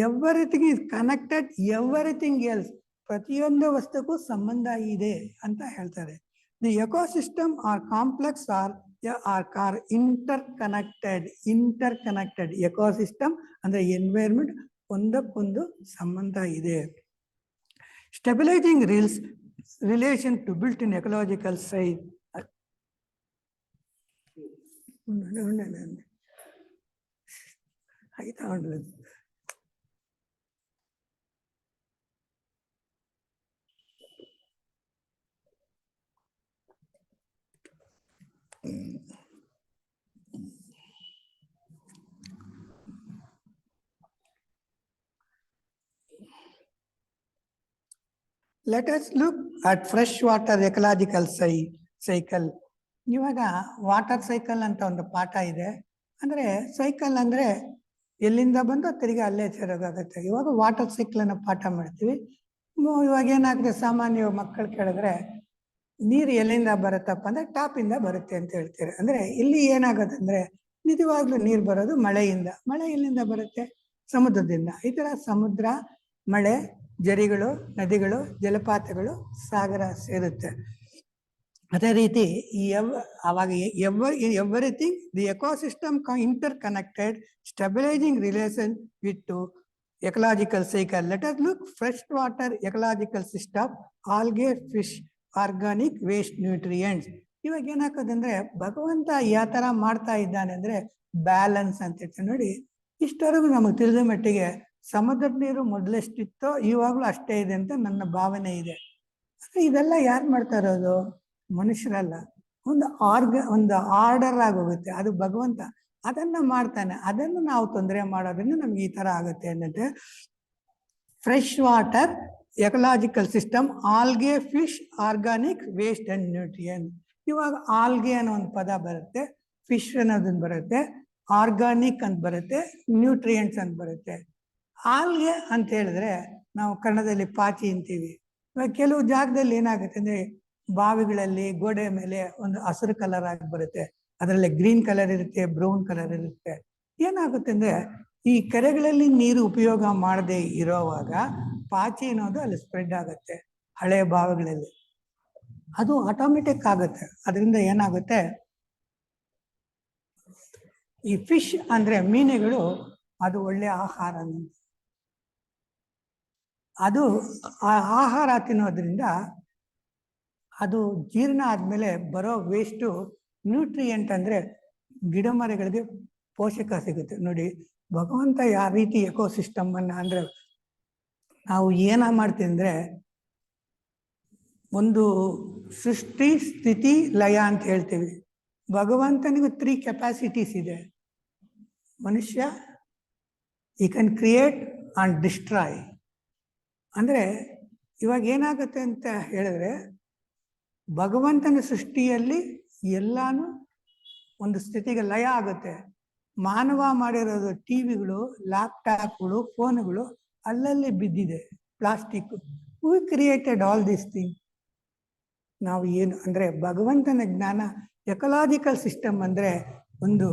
everything is connected, everything else. ಪ್ರತಿಯೊಂದು ವಸ್ತುಕ್ಕೂ ಸಂಬಂಧ ಇದೆ ಅಂತ ಹೇಳ್ತಾರೆ. The ecosystem are complex are interconnected. Ecosystem ಅಂದ್ರೆ ಎನ್ವೈರ್ಮೆಂಟ್, ಒಂದಕ್ಕೊಂದು ಸಂಬಂಧ ಇದೆ. Stabilising relation to built in ecological science. ಆಯ್ತಾ ఉండలేదు. Let us look at fresh water ecological cycle. ಇವಾಗ ವಾಟರ್ ಸೈಕಲ್ ಅಂತ ಒಂದು ಪಾಠ ಇದೆ. ಅಂದ್ರೆ ಸೈಕಲ್ ಅಂದ್ರೆ ಎಲ್ಲಿಂದ ಬಂದು ತಿರುಗಿ ಅಲ್ಲೇ ಸೇರೋಗಾಗುತ್ತೆ. ಇವಾಗ ವಾಟರ್ ಸೈಕಲ್ ಅನ್ನ ಪಾಠ ಮಾಡ್ತೀವಿ. ಇವಾಗ ಏನಾಗುತ್ತೆ, ಸಾಮಾನ್ಯ ಮಕ್ಕಳು ಕೇಳಿದ್ರೆ ನೀರು ಎಲ್ಲಿಂದ ಬರುತ್ತಪ್ಪ ಅಂದ್ರೆ ಟಾಪ್ ಇಂದ ಬರುತ್ತೆ ಅಂತ ಹೇಳ್ತಾರೆ. ಅಂದ್ರೆ ಇಲ್ಲಿ ಏನಾಗುತ್ತೆ ಅಂದ್ರೆ ನಿಜವಾಗ್ಲೂ ನೀರು ಬರೋದು ಮಳೆಯಿಂದ. ಮಳೆ ಎಲ್ಲಿಂದ ಬರುತ್ತೆ? ಸಮುದ್ರದಿಂದ. ಈ ತರ ಸಮುದ್ರ, ಮಳೆ, ಜರಿಗಳು, ನದಿಗಳು, ಜಲಪಾತಗಳು, ಸಾಗರ ಸೇರುತ್ತೆ. ಅದೇ ರೀತಿ ಅವಾಗ everything the ecosystem inter connected, stabilising relation with ecological cycle. Let us look fresh water ecological system, algae, fish, organic waste, nutrients. ಇವಾಗ ಏನಾಗ್ತದಂದ್ರೆ ಭಗವಂತ ಯಾವ ತರ ಮಾಡ್ತಾ ಇದ್ದಾನೆ ಅಂದ್ರೆ ಬ್ಯಾಲೆನ್ಸ್ ಅಂತ ಹೇಳ್ತಾರೆ. ನೋಡಿ, ಇಷ್ಟವರೆಗೂ ನಮಗೆ ತಿಳಿದ ಮಟ್ಟಿಗೆ ಸಮುದ್ರದ ನೀರು ಮೊದಲೆಷ್ಟಿತ್ತೋ ಇವಾಗ್ಲೂ ಅಷ್ಟೇ ಇದೆ ಅಂತ ನನ್ನ ಭಾವನೆ ಇದೆ. ಇದೆಲ್ಲ ಯಾರು ಮಾಡ್ತಾ ಇರೋದು? ಮನುಷ್ಯರಲ್ಲ. ಒಂದು ಆರ್ಡರ್ ಆಗೋಗುತ್ತೆ, ಅದು ಭಗವಂತ ಅದನ್ನ ಮಾಡ್ತಾನೆ. ಅದನ್ನು ನಾವು ತೊಂದರೆ ಮಾಡೋದ್ರಿಂದ ನಮ್ಗೆ ಈ ತರ ಆಗುತ್ತೆ ಅನ್ನತ್ತೆ. Fresh water ecological system, algae, fish, organic waste and nutrient. ಇವಾಗ ಆಲ್ಗೆ ಅನ್ನೋ ಒಂದು ಪದ ಬರುತ್ತೆ, ಫಿಶ್ ಅನ್ನೋದನ್ನ ಬರುತ್ತೆ, ಆರ್ಗಾನಿಕ್ ಅಂತ ಬರುತ್ತೆ, ನ್ಯೂಟ್ರಿಯೆಂಟ್ಸ್ ಅಂತ ಬರುತ್ತೆ. ಆಲ್ಗೆ ಅಂತ ಹೇಳಿದ್ರೆ ನಾವು ಕನ್ನಡದಲ್ಲಿ ಪಾಚಿ ಅಂತೀವಿ. ಇವಾಗ ಕೆಲವು ಜಾಗದಲ್ಲಿ ಏನಾಗುತ್ತೆ ಅಂದ್ರೆ ಬಾವಿಗಳಲ್ಲಿ ಗೋಡೆ ಮೇಲೆ ಒಂದು ಹಸಿರು ಕಲರ್ ಆಗಿ ಬರುತ್ತೆ, ಅದರಲ್ಲಿ ಗ್ರೀನ್ ಕಲರ್ ಇರುತ್ತೆ, ಬ್ರೌನ್ ಕಲರ್ ಇರುತ್ತೆ. ಏನಾಗುತ್ತೆ ಅಂದ್ರೆ ಈ ಕೆರೆಗಳಲ್ಲಿ ನೀರು ಉಪಯೋಗ ಮಾಡದೆ ಇರೋವಾಗ ಪಾಚಿ ಅನ್ನೋದು ಅಲ್ಲಿ ಸ್ಪ್ರೆಡ್ ಆಗುತ್ತೆ ಹಳೆ ಬಾವಿಗಳಲ್ಲಿ. ಅದು ಆಟೋಮೆಟಿಕ್ ಆಗುತ್ತೆ. ಅದರಿಂದ ಏನಾಗುತ್ತೆ, ಈ ಫಿಶ್ ಅಂದ್ರೆ ಮೀನುಗಳು ಅದು ಒಳ್ಳೆ ಆಹಾರ. ಅದು ಆಹಾರ ತಿನ್ನೋದ್ರಿಂದ ಅದು ಜೀರ್ಣ ಆದ್ಮೇಲೆ ಬರೋ ವೇಸ್ಟು ನ್ಯೂಟ್ರಿಯೆಂಟ್ ಅಂದ್ರೆ ಗಿಡ ಮರಗಳಿಗೆ ಪೋಷಕ ಸಿಗುತ್ತೆ. ನೋಡಿ, ಭಗವಂತ ಯಾವ ರೀತಿ ಎಕೋಸಿಸ್ಟಮ್ ಅನ್ನ ಅಂದ್ರೆ ನಾವು ಏನ ಮಾಡ್ತೀವಿ ಅಂದ್ರೆ ಒಂದು ಸೃಷ್ಟಿ, ಸ್ಥಿತಿ, ಲಯ ಅಂತ ಹೇಳ್ತೀವಿ. ಭಗವಂತನಿಗೂ 3 ಕೆಪಾಸಿಟೀಸ್ ಇದೆ. ಮನುಷ್ಯ ಈ ಕ್ಯಾನ್ ಕ್ರಿಯೇಟ್ ಅಂಡ್ ಡಿಸ್ಟ್ರಾಯ್. ಅಂದ್ರೆ ಇವಾಗ ಏನಾಗುತ್ತೆ ಅಂತ ಹೇಳಿದ್ರೆ ಭಗವಂತನ ಸೃಷ್ಟಿಯಲ್ಲಿ ಎಲ್ಲಾನು ಒಂದು ಸ್ಥಿತಿಗೆ ಲಯ ಆಗುತ್ತೆ. ಮಾನವ ಮಾಡಿರೋದು ಟಿವಿಗಳು, ಲ್ಯಾಪ್ಟಾಪ್ಗಳು, ಫೋನ್ಗಳು ಅಲ್ಲಲ್ಲಿ ಬಿದ್ದಿದೆ, plastic. V created all these thing. ನಾವು ಏನು ಅಂದ್ರೆ ಭಗವಂತನ ಜ್ಞಾನ. ಎಕಲಾಜಿಕಲ್ ಸಿಸ್ಟಮ್ ಅಂದ್ರೆ ಒಂದು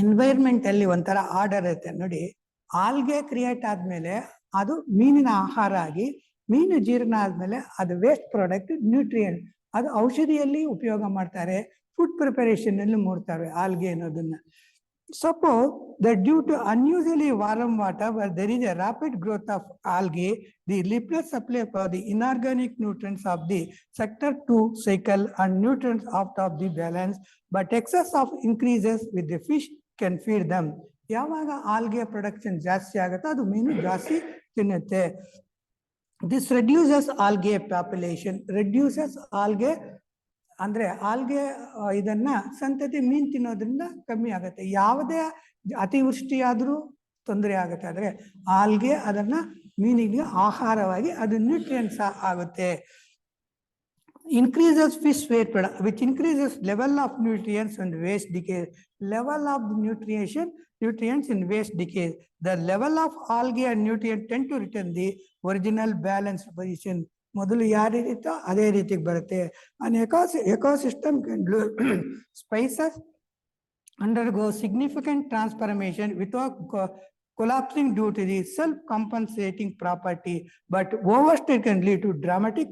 ಎನ್ವೈರ್ಮೆಂಟ್ ಅಲ್ಲಿ ಒಂಥರ ಆರ್ಡರ್ ಇರುತ್ತೆ. ನೋಡಿ, ಆಲ್ಗೆ ಕ್ರಿಯೇಟ್ ಆದ್ಮೇಲೆ ಅದು ಮೀನಿನ ಆಹಾರ ಆಗಿ, ಮೀನು ಜೀರ್ಣ ಆದ್ಮೇಲೆ ಅದು ವೇಸ್ಟ್ ಪ್ರಾಡಕ್ಟ್, ನ್ಯೂಟ್ರಿಯೆಂಟ್, ಅದು ಔಷಧಿಯಲ್ಲಿ ಉಪಯೋಗ ಮಾಡ್ತಾರೆ, ಫುಡ್ ಪ್ರಿಪರೇಷನ್ ಅಲ್ಲಿ ಮಾಡ್ತಾರೆ ಆಲ್ಗೆ ಅನ್ನೋದನ್ನ. Suppose that due to unusually warm water where there is a rapid growth of algae, the limited supply for the inorganic nutrients of the sector 2 cycle and nutrients out of the balance, but excess of increases with the fish can feed them. ಯಾವಾಗ algae production ಜಾಸ್ತಿ ಆಗುತ್ತೆ ಅದು ಮೀನು ಜಾಸ್ತಿ ತಿನ್ನುತ್ತೆ. This reduces algae population, reduces algae ಅಂದ್ರೆ algae ಇದನ್ನ ಸಂತತಿ ಮೀನು ತಿನ್ನೋದ್ರಿಂದ ಕಮ್ಮಿ ಆಗುತ್ತೆ. ಯಾವುದೇ ಅತಿವೃಷ್ಟಿ ಆದ್ರೂ ತೊಂದರೆ ಆಗುತ್ತೆ, ಆದ್ರೆ ಆಲ್ಗೆ ಅದನ್ನ ಮೀನಿಗೆ ಆಹಾರವಾಗಿ ಅದು ನ್ಯೂಟ್ರಿಯೆಂಟ್ಸ್ ಆಗುತ್ತೆ. increases fish weight product, which increases level of nutrients and waste decay. Level of nutrients in waste decay. The level of algae and nutrients tend to return the original balanced position. ಮೊದಲು ಯಾವ ರೀತಿ ಇತ್ತೋ ಅದೇ ರೀತಿಗೆ ಬರುತ್ತೆ. an ecosystem can spices undergo significant transformation without collapsing due to the self-compensating property, but overstay can lead to dramatic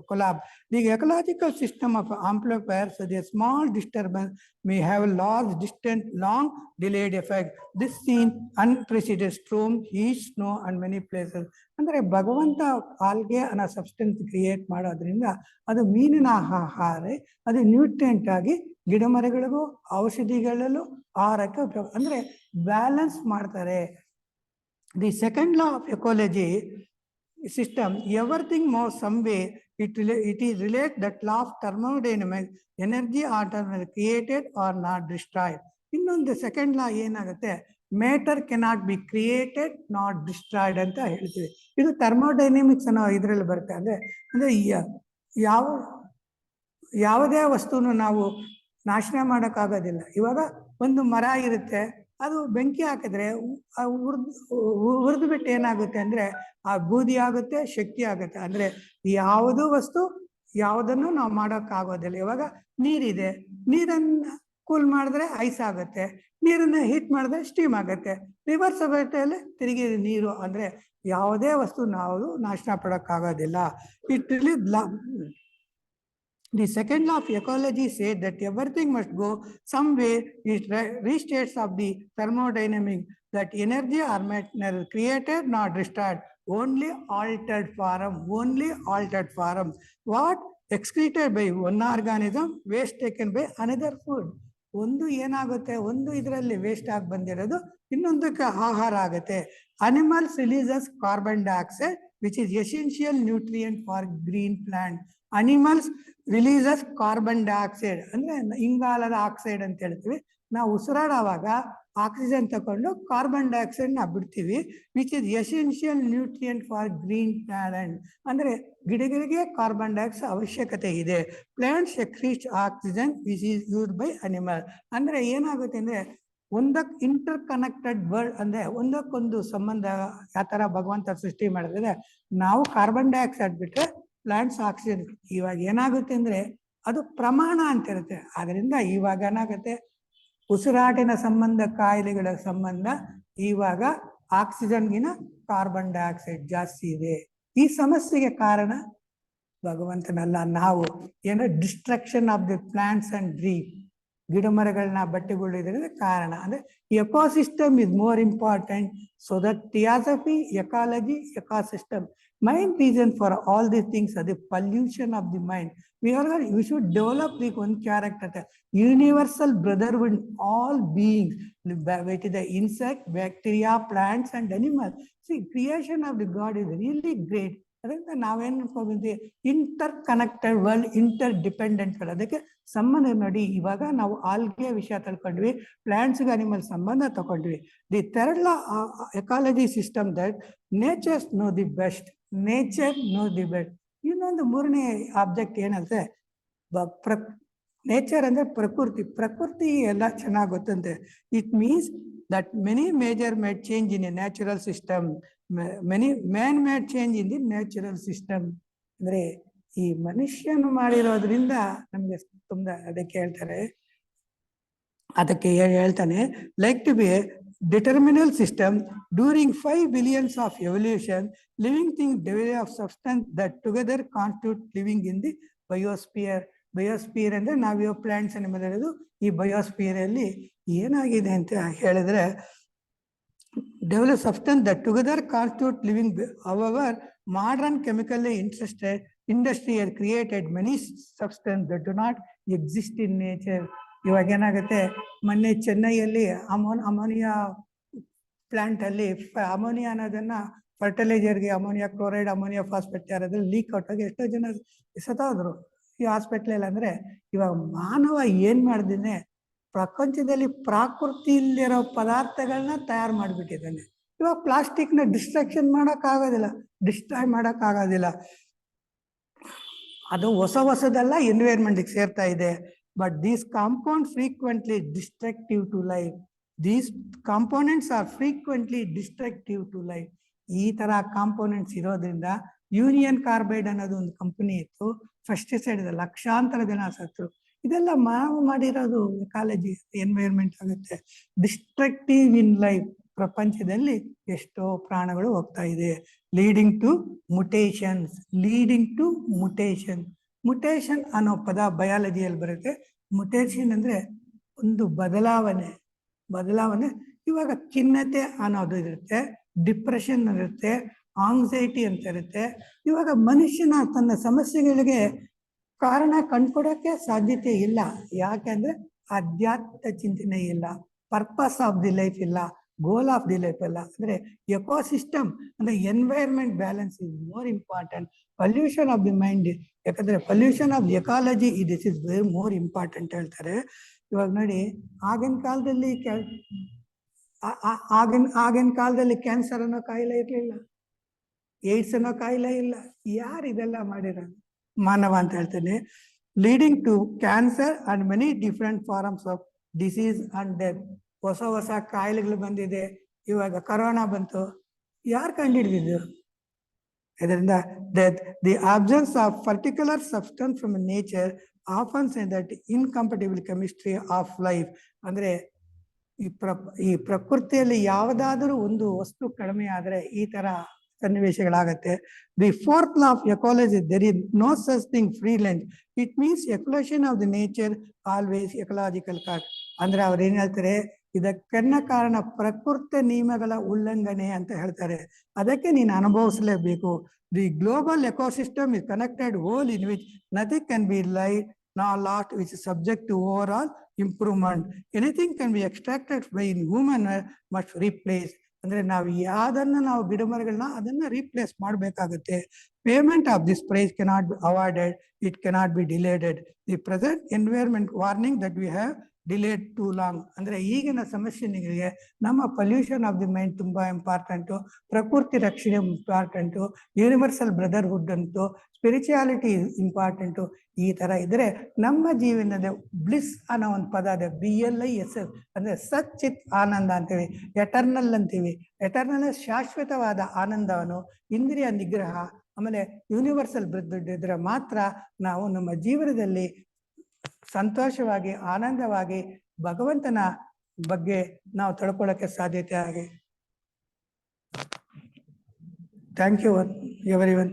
collapse. The ecological system of amplifiers, so the small disturbance may have a large, distant, long delayed effect. This seen unprecedented storm, heat, snow, and many places. ಅಂದರೆ ಭಗವಂತ algae ಅನ್ನೋ substance create ಮಾಡೋದ್ರಿಂದ ಅದು ಮೀನಿನ ಆಹಾರ, ಅದು nutrient ಆಗಿ ಗಿಡ ಮರಗಳಿಗೂ ಔಷಧಿಗಳಲ್ಲೂ ಆಹಾರಕ್ಕೆ ಉಪಯೋಗ, ಅಂದರೆ ಬ್ಯಾಲೆನ್ಸ್ ಮಾಡ್ತಾರೆ. The second law of ecology system, everything moves some way. It is relate that law of thermodynamics, energy or created or not destroyed. ಇನ್ನೊಂದು ಸೆಕೆಂಡ್ ಲಾ ಏನಾಗುತ್ತೆ, matter cannot be created not destroyed ಅಂತ ಹೇಳ್ತೀವಿ. ಇದು thermodynamics ಅನ್ನೋ ಇದರಲ್ಲಿ ಬರುತ್ತೆ. ಅಂದರೆ ಯಾವುದೇ ವಸ್ತುನು ನಾವು ನಾಶನ ಮಾಡೋಕ್ಕಾಗೋದಿಲ್ಲ. ಇವಾಗ ಒಂದು ಮರ ಇರುತ್ತೆ, ಅದು ಬೆಂಕಿ ಹಾಕಿದ್ರೆ ಉರಿದು ಬಿಟ್ಟು ಏನಾಗುತ್ತೆ ಅಂದರೆ ಆ ಬೂದಿ ಆಗುತ್ತೆ, ಶಕ್ತಿ ಆಗುತ್ತೆ. ಅಂದರೆ ಯಾವುದೂ ವಸ್ತು ಯಾವುದನ್ನು ನಾವು ಮಾಡೋಕ್ಕಾಗೋದಿಲ್ಲ. ಇವಾಗ ನೀರಿದೆ, ನೀರನ್ನು ಕೂಲ್ ಮಾಡಿದ್ರೆ ಐಸ್ ಆಗುತ್ತೆ, ನೀರನ್ನು ಹೀಟ್ ಮಾಡಿದ್ರೆ ಸ್ಟೀಮ್ ಆಗುತ್ತೆ. ರಿವರ್ಸ್ ಬಟ್ಟೆಯಲ್ಲಿ ತಿರುಗಿ ನೀರು. ಅಂದರೆ ಯಾವುದೇ ವಸ್ತು ನಾವು ನಾಶನ ಪಡೋಕ್ಕಾಗೋದಿಲ್ಲ. The second law of ecology said that everything must go some way. It restates of the thermodynamics that energy or matter created not destroyed, only altered form. Only altered form. What excreted by one organism, waste taken by another food. ಒಂದು ಏನಾಗುತ್ತೆ, ಒಂದು ಇದರಲ್ಲಿ waste ಆಗಿ ಬಂದಿರೋದು ಇನ್ನೊಂದಕ್ಕೆ ಆಹಾರ ಆಗುತ್ತೆ. Animals releases carbon dioxide which is essential nutrient for green plant. Animals releases carbon dioxide ಅಂದರೆ ಇಂಗಾಲದ ಆಕ್ಸೈಡ್ ಅಂತ ಹೇಳ್ತೀವಿ. ನಾವು ಉಸಿರಾಡುವಾಗ ಆಕ್ಸಿಜನ್ ತಗೊಂಡು ಕಾರ್ಬನ್ ಡೈಆಕ್ಸೈಡ್ನ ಬಿಡ್ತೀವಿ, which is essential nutrient for green plant. ಅಂದರೆ ಗಿಡಗಳಿಗೆ ಕಾರ್ಬನ್ ಡೈಆಕ್ಸೈಡ್ ಅವಶ್ಯಕತೆ ಇದೆ. ಪ್ಲಾಂಟ್ಸ್ ಎಕ್ರೀಚ್ oxygen which is used by animal. ಅಂದರೆ ಏನಾಗುತ್ತೆ ಅಂದರೆ ಒಂದಕ್ಕೆ ಇಂಟರ್ ಕನೆಕ್ಟೆಡ್ ವರ್ಲ್ಡ್, ಅಂದರೆ ಒಂದಕ್ಕೊಂದು ಸಂಬಂಧ. ಯಾವ ಥರ ಭಗವಂತ ಸೃಷ್ಟಿ ಮಾಡಿದ್ರೆ ನಾವು ಕಾರ್ಬನ್ ಡೈಆಕ್ಸೈಡ್ ಬಿಟ್ಟರೆ ಪ್ಲಾಂಟ್ಸ್ ಆಕ್ಸಿಜನ್. ಇವಾಗ ಏನಾಗುತ್ತೆ ಅಂದರೆ ಅದು ಪ್ರಮಾಣ ಅಂತ ಇರುತ್ತೆ. ಅದರಿಂದ ಇವಾಗ ಏನಾಗುತ್ತೆ, ಉಸಿರಾಟಿನ ಸಂಬಂಧ, ಕಾಯಿಲೆಗಳ ಸಂಬಂಧ ಇವಾಗ ಆಕ್ಸಿಜನ್ಗಿನ ಕಾರ್ಬನ್ ಡೈಆಕ್ಸೈಡ್ ಜಾಸ್ತಿ ಇದೆ. ಈ ಸಮಸ್ಯೆಗೆ ಕಾರಣ ಭಗವಂತನಲ್ಲ, ನಾವು. ಏನೋ destruction of the plants and tree, ಗಿಡ ಮರಗಳನ್ನ ಬಟ್ಟೆಗೊಳ್ಳಿದ್ರಿಂದ ಕಾರಣ. ಅಂದರೆ ecosystem is more important. So that theosophy, ecology, ecosystem. Main reason for all these things are the pollution of the mind. We should develop the one character, universal brotherhood, all beings, whether the insect, bacteria, plants and animals. See, creation of the God is really great. ಅದರಿಂದ ನಾವೇನು ಅನ್ಕೊಂಡಿದ್ವಿ, interconnected world, interdependent world. ಅದಕ್ಕೆ ಸಂಬಂಧ ನೋಡಿ. ಇವಾಗ ನಾವು algae ವಿಷಯ ತಿಳ್ಕೊಂಡ್ವಿ, ಪ್ಲಾಂಟ್ಸ್ಗೆ ಅನಿಮಲ್ ಸಂಬಂಧ ತಗೊಂಡ್ವಿ. The third law ecology system that nature's know the best. Nature know the best. ಇನ್ನೊಂದು ಮೂರನೇ ಆಬ್ಜೆಕ್ಟ್ ಏನಂದ್ರೆ ನೇಚರ್ ಅಂದರೆ ಪ್ರಕೃತಿ. ಪ್ರಕೃತಿ ಎಲ್ಲ ಚೆನ್ನಾಗಿ ಗೊತ್ತಂತೆ. It means that many major made change in a natural system, many man made change in the natural system. ಅಂದರೆ ಈ ಮನುಷ್ಯನು ಮಾಡಿರೋದ್ರಿಂದ ನಮಗೆ ತುಂಬ, ಅದಕ್ಕೆ ಹೇಳ್ತಾರೆ, ಅದಕ್ಕೆ ಹೇಳ್ತಾನೆ, like to be determinal system during 5 billions of evolution, living things develop substance that together constitute living in the biosphere. Biosphere ಅಂದರೆ ನಾವಿರೋ ಪ್ಲಾಂಟ್ಸ್ ಅನಿಮಲ್ ಇರೋದು ಈ ಬಯೋಸ್ಪಿಯರ್ ಅಲ್ಲಿ ಏನಾಗಿದೆ ಅಂತ ಹೇಳಿದ್ರೆ, develop substance that together constitute living. However, modern chemically interested industry has created many substances that do not exist in nature. ಇವಾಗ ಏನಾಗುತ್ತೆ, ಮೊನ್ನೆ ಚೆನ್ನೈಯಲ್ಲಿ ಅಮೋನಿಯಾ ಪ್ಲಾಂಟ್ ಅಲ್ಲಿ ಅಮೋನಿಯಾ ಅನ್ನೋದನ್ನ ಫರ್ಟಿಲೈಸರ್ಗೆ ಅಮೋನಿಯಾ ಕ್ಲೋರೈಡ್, ಅಮೋನಿಯಾ ಫಾಸ್ಫೇಟ್ ಯಾರಾದ್ರೂ ಲೀಕ್ ಔಟ್ ಆಗಿ ಎಷ್ಟೋ ಜನ ಸತ್ತೋದ್ರು ಈ ಹಾಸ್ಪಿಟ್ಲಲ್ಲಿ. ಅಂದ್ರೆ ಇವಾಗ ಮಾನವ ಏನ್ ಮಾಡಿದ್ದೇನೆ, ಪ್ರಪಂಚದಲ್ಲಿ ಪ್ರಾಕೃತಿಯಲ್ಲಿರೋ ಪದಾರ್ಥಗಳನ್ನ ತಯಾರು ಮಾಡಿಬಿಟ್ಟಿದ್ದಾನೆ. ಇವಾಗ ಪ್ಲಾಸ್ಟಿಕ್ನ ಡಿಸ್ಟ್ರಕ್ಷನ್ ಮಾಡೋಕ್ಕಾಗೋದಿಲ್ಲ, ಡಿಸ್ಟ್ರಾಯ್ ಮಾಡೋಕ್ಕಾಗೋದಿಲ್ಲ. ಅದು ಹೊಸದೆಲ್ಲ ಎನ್ವೈರ್ಮೆಂಟ್ಗೆ ಸೇರ್ತಾ ಇದೆ. But these compounds frequently destructive to life. These components are frequently destructive to life. ಈ ತರ ಕಾಂಪೋನೆಂಟ್ಸ್ ಇರೋದ್ರಿಂದ ಯೂನಿಯನ್ ಕಾರ್ಬೈಡ್ ಅನ್ನೋದು ಒಂದು ಕಂಪನಿ ಇತ್ತು, ಪೆಸ್ಟಿಸೈಡ್ ಇದೆ, ಲಕ್ಷಾಂತರ ಜನ ಸತ್ರು. ಇದೆಲ್ಲ ನಾವು ಮಾಡಿರೋದು ಎಕಾಲಜಿ, ಎನ್ವೈರ್ಮೆಂಟ್ ಆಗುತ್ತೆ. ಡಿಸ್ಟ್ರಕ್ಟಿವ್ ಇನ್ ಲೈಫ್, ಪ್ರಪಂಚದಲ್ಲಿ ಎಷ್ಟೋ ಪ್ರಾಣಗಳು ಹೋಗ್ತಾ ಇದೆ. Leading to ಮುಟೇಷನ್ಸ್. ಮುಟೇಷನ್ ಅನ್ನೋ ಪದ ಬಯಾಲಜಿಯಲ್ಲಿ ಬರುತ್ತೆ. ಮುಟೇಷನ್ ಅಂದ್ರೆ ಒಂದು ಬದಲಾವಣೆ. ಇವಾಗ ಖಿನ್ನತೆ ಅನ್ನೋದು ಇರುತ್ತೆ, ಡಿಪ್ರೆಷನ್ ಇರುತ್ತೆ, ಆಂಗ್ಸೈಟಿ ಅಂತ ಇರುತ್ತೆ. ಇವಾಗ ಮನುಷ್ಯನ ತನ್ನ ಸಮಸ್ಯೆಗಳಿಗೆ ಕಾರಣ ಕಂಡುಕೊಡೋಕ್ಕೆ ಸಾಧ್ಯತೆ ಇಲ್ಲ. ಯಾಕೆಂದ್ರೆ ಅಧ್ಯಾತ್ಮ ಚಿಂತನೆ ಇಲ್ಲ, ಪರ್ಪಸ್ ಆಫ್ ದಿ ಲೈಫ್ ಇಲ್ಲ, ಗೋಲ್ ಆಫ್ ದಿ ಲೈಫ್ ಇಲ್ಲ. ಅಂದ್ರೆ ಎಕೋಸಿಸ್ಟಮ್ ಅಂದ್ರೆ environment balance is more important. Pollution of the mind, ಯಾಕಂದ್ರೆ pollution of the ecology this is very more important ಹೇಳ್ತಾರೆ. ಇವಾಗ ನೋಡಿ, ಆಗಿನ ಕಾಲದಲ್ಲಿ ಆಗಿನ ಕಾಲದಲ್ಲಿ ಕ್ಯಾನ್ಸರ್ ಅನ್ನೋ ಕಾಯಿಲೆ ಇರಲಿಲ್ಲ, ಏಡ್ಸ್ ಅನ್ನೋ ಕಾಯಿಲೆ ಇಲ್ಲ. ಯಾರು ಇದೆಲ್ಲ ಮಾಡಿರೋದು? ಮಾನವ ಅಂತ ಹೇಳ್ತೇನೆ. Leading to cancer and many different forms of disease and death. ಹೊಸ ಹೊಸ ಕಾಯಿಲೆಗಳು ಬಂದಿದೆ. ಇವಾಗ ಕರೋನಾ ಬಂತು, ಯಾರು ಕಂಡುಹಿಡಿದಿದ್ದು? ಇದರಿಂದ the absence of particular substance from nature often say that incompatible chemistry of life. ಅಂದ್ರೆ ಈ ಪ್ರಕೃತಿಯಲ್ಲಿ ಯಾವುದಾದರೂ ಒಂದು ವಸ್ತು ಕಡಿಮೆ ಆದರೆ ಈ ತರ ಸನ್ನಿವೇಶಗಳಾಗತ್ತೆ. The fourth law of ecology, there is no such thing free lunch. It means exclusion of the nature always ecological cost. ಅಂದ್ರೆ ಅವ್ರು ಏನ್ ಹೇಳ್ತಾರೆ, ಇದಕ್ಕೆನ್ನ ಕಾರಣ ಪ್ರಕೃತಿ ನಿಯಮಗಳ ಉಲ್ಲಂಘನೆ ಅಂತ ಹೇಳ್ತಾರೆ. ಅದಕ್ಕೆ ನೀನು ಅನುಭವಿಸಲೇಬೇಕು. The global ecosystem is connected whole in which nothing can be light ನಾ lost, which is subject to overall improvement. Anything can be extracted by in human must replace. ಅಂದ್ರೆ ನಾವು ಯಾವ್ದನ್ನ ನಾವು ಗಿಡಮರಗಳನ್ನ ಅದನ್ನ ರೀಪ್ಲೇಸ್ ಮಾಡಬೇಕಾಗುತ್ತೆ. Payment of this price cannot be avoided, it cannot be delayed. The present environment warning that we have delayed too long. ಅಂದ್ರೆ ಈಗಿನ ಸಮಸ್ಯೆಗಳಿಗೆ ನಮ್ಮ ಪೊಲ್ಯೂಷನ್ ಆಫ್ ದಿ ಮೈಂಡ್ ತುಂಬಾ ಇಂಪಾರ್ಟೆಂಟು, ಪ್ರಕೃತಿ ರಕ್ಷಣೆ ಇಂಪಾರ್ಟೆಂಟು, ಯೂನಿವರ್ಸಲ್ ಬ್ರದರ್ಹುಡ್ ಅಂತೂ, ಸ್ಪಿರಿಚುಯಾಲಿಟಿ ಇಂಪಾರ್ಟೆಂಟು. ಈ ತರ ಇದ್ರೆ ನಮ್ಮ ಜೀವನದ ಬ್ಲಿಸ್ ಅನ್ನೋ ಒಂದು ಪದ ಇದೆ, BLISS ಅಂದ್ರೆ ಸಚ್ಚಿತ್ ಆನಂದ ಅಂತೀವಿ, ಎಟರ್ನಲ್ ಅಂತೀವಿ. ಎಟರ್ನಲ್ ಶಾಶ್ವತವಾದ ಆನಂದವನ್ನು, ಇಂದ್ರಿಯ ನಿಗ್ರಹ, ಆಮೇಲೆ ಯೂನಿವರ್ಸಲ್ ಬ್ರದರ್ಹುಡ್ ಇದ್ರೆ ಮಾತ್ರ ನಾವು ನಮ್ಮ ಜೀವನದಲ್ಲಿ ಸಂತೋಷವಾಗಿ ಆನಂದವಾಗಿ ಭಗವಂತನ ಬಗ್ಗೆ ನಾವು ತಿಳ್ಕೊಳ್ಳೋಕೆ ಸಾಧ್ಯತೆ ಆಗಿ. Thank you everyone.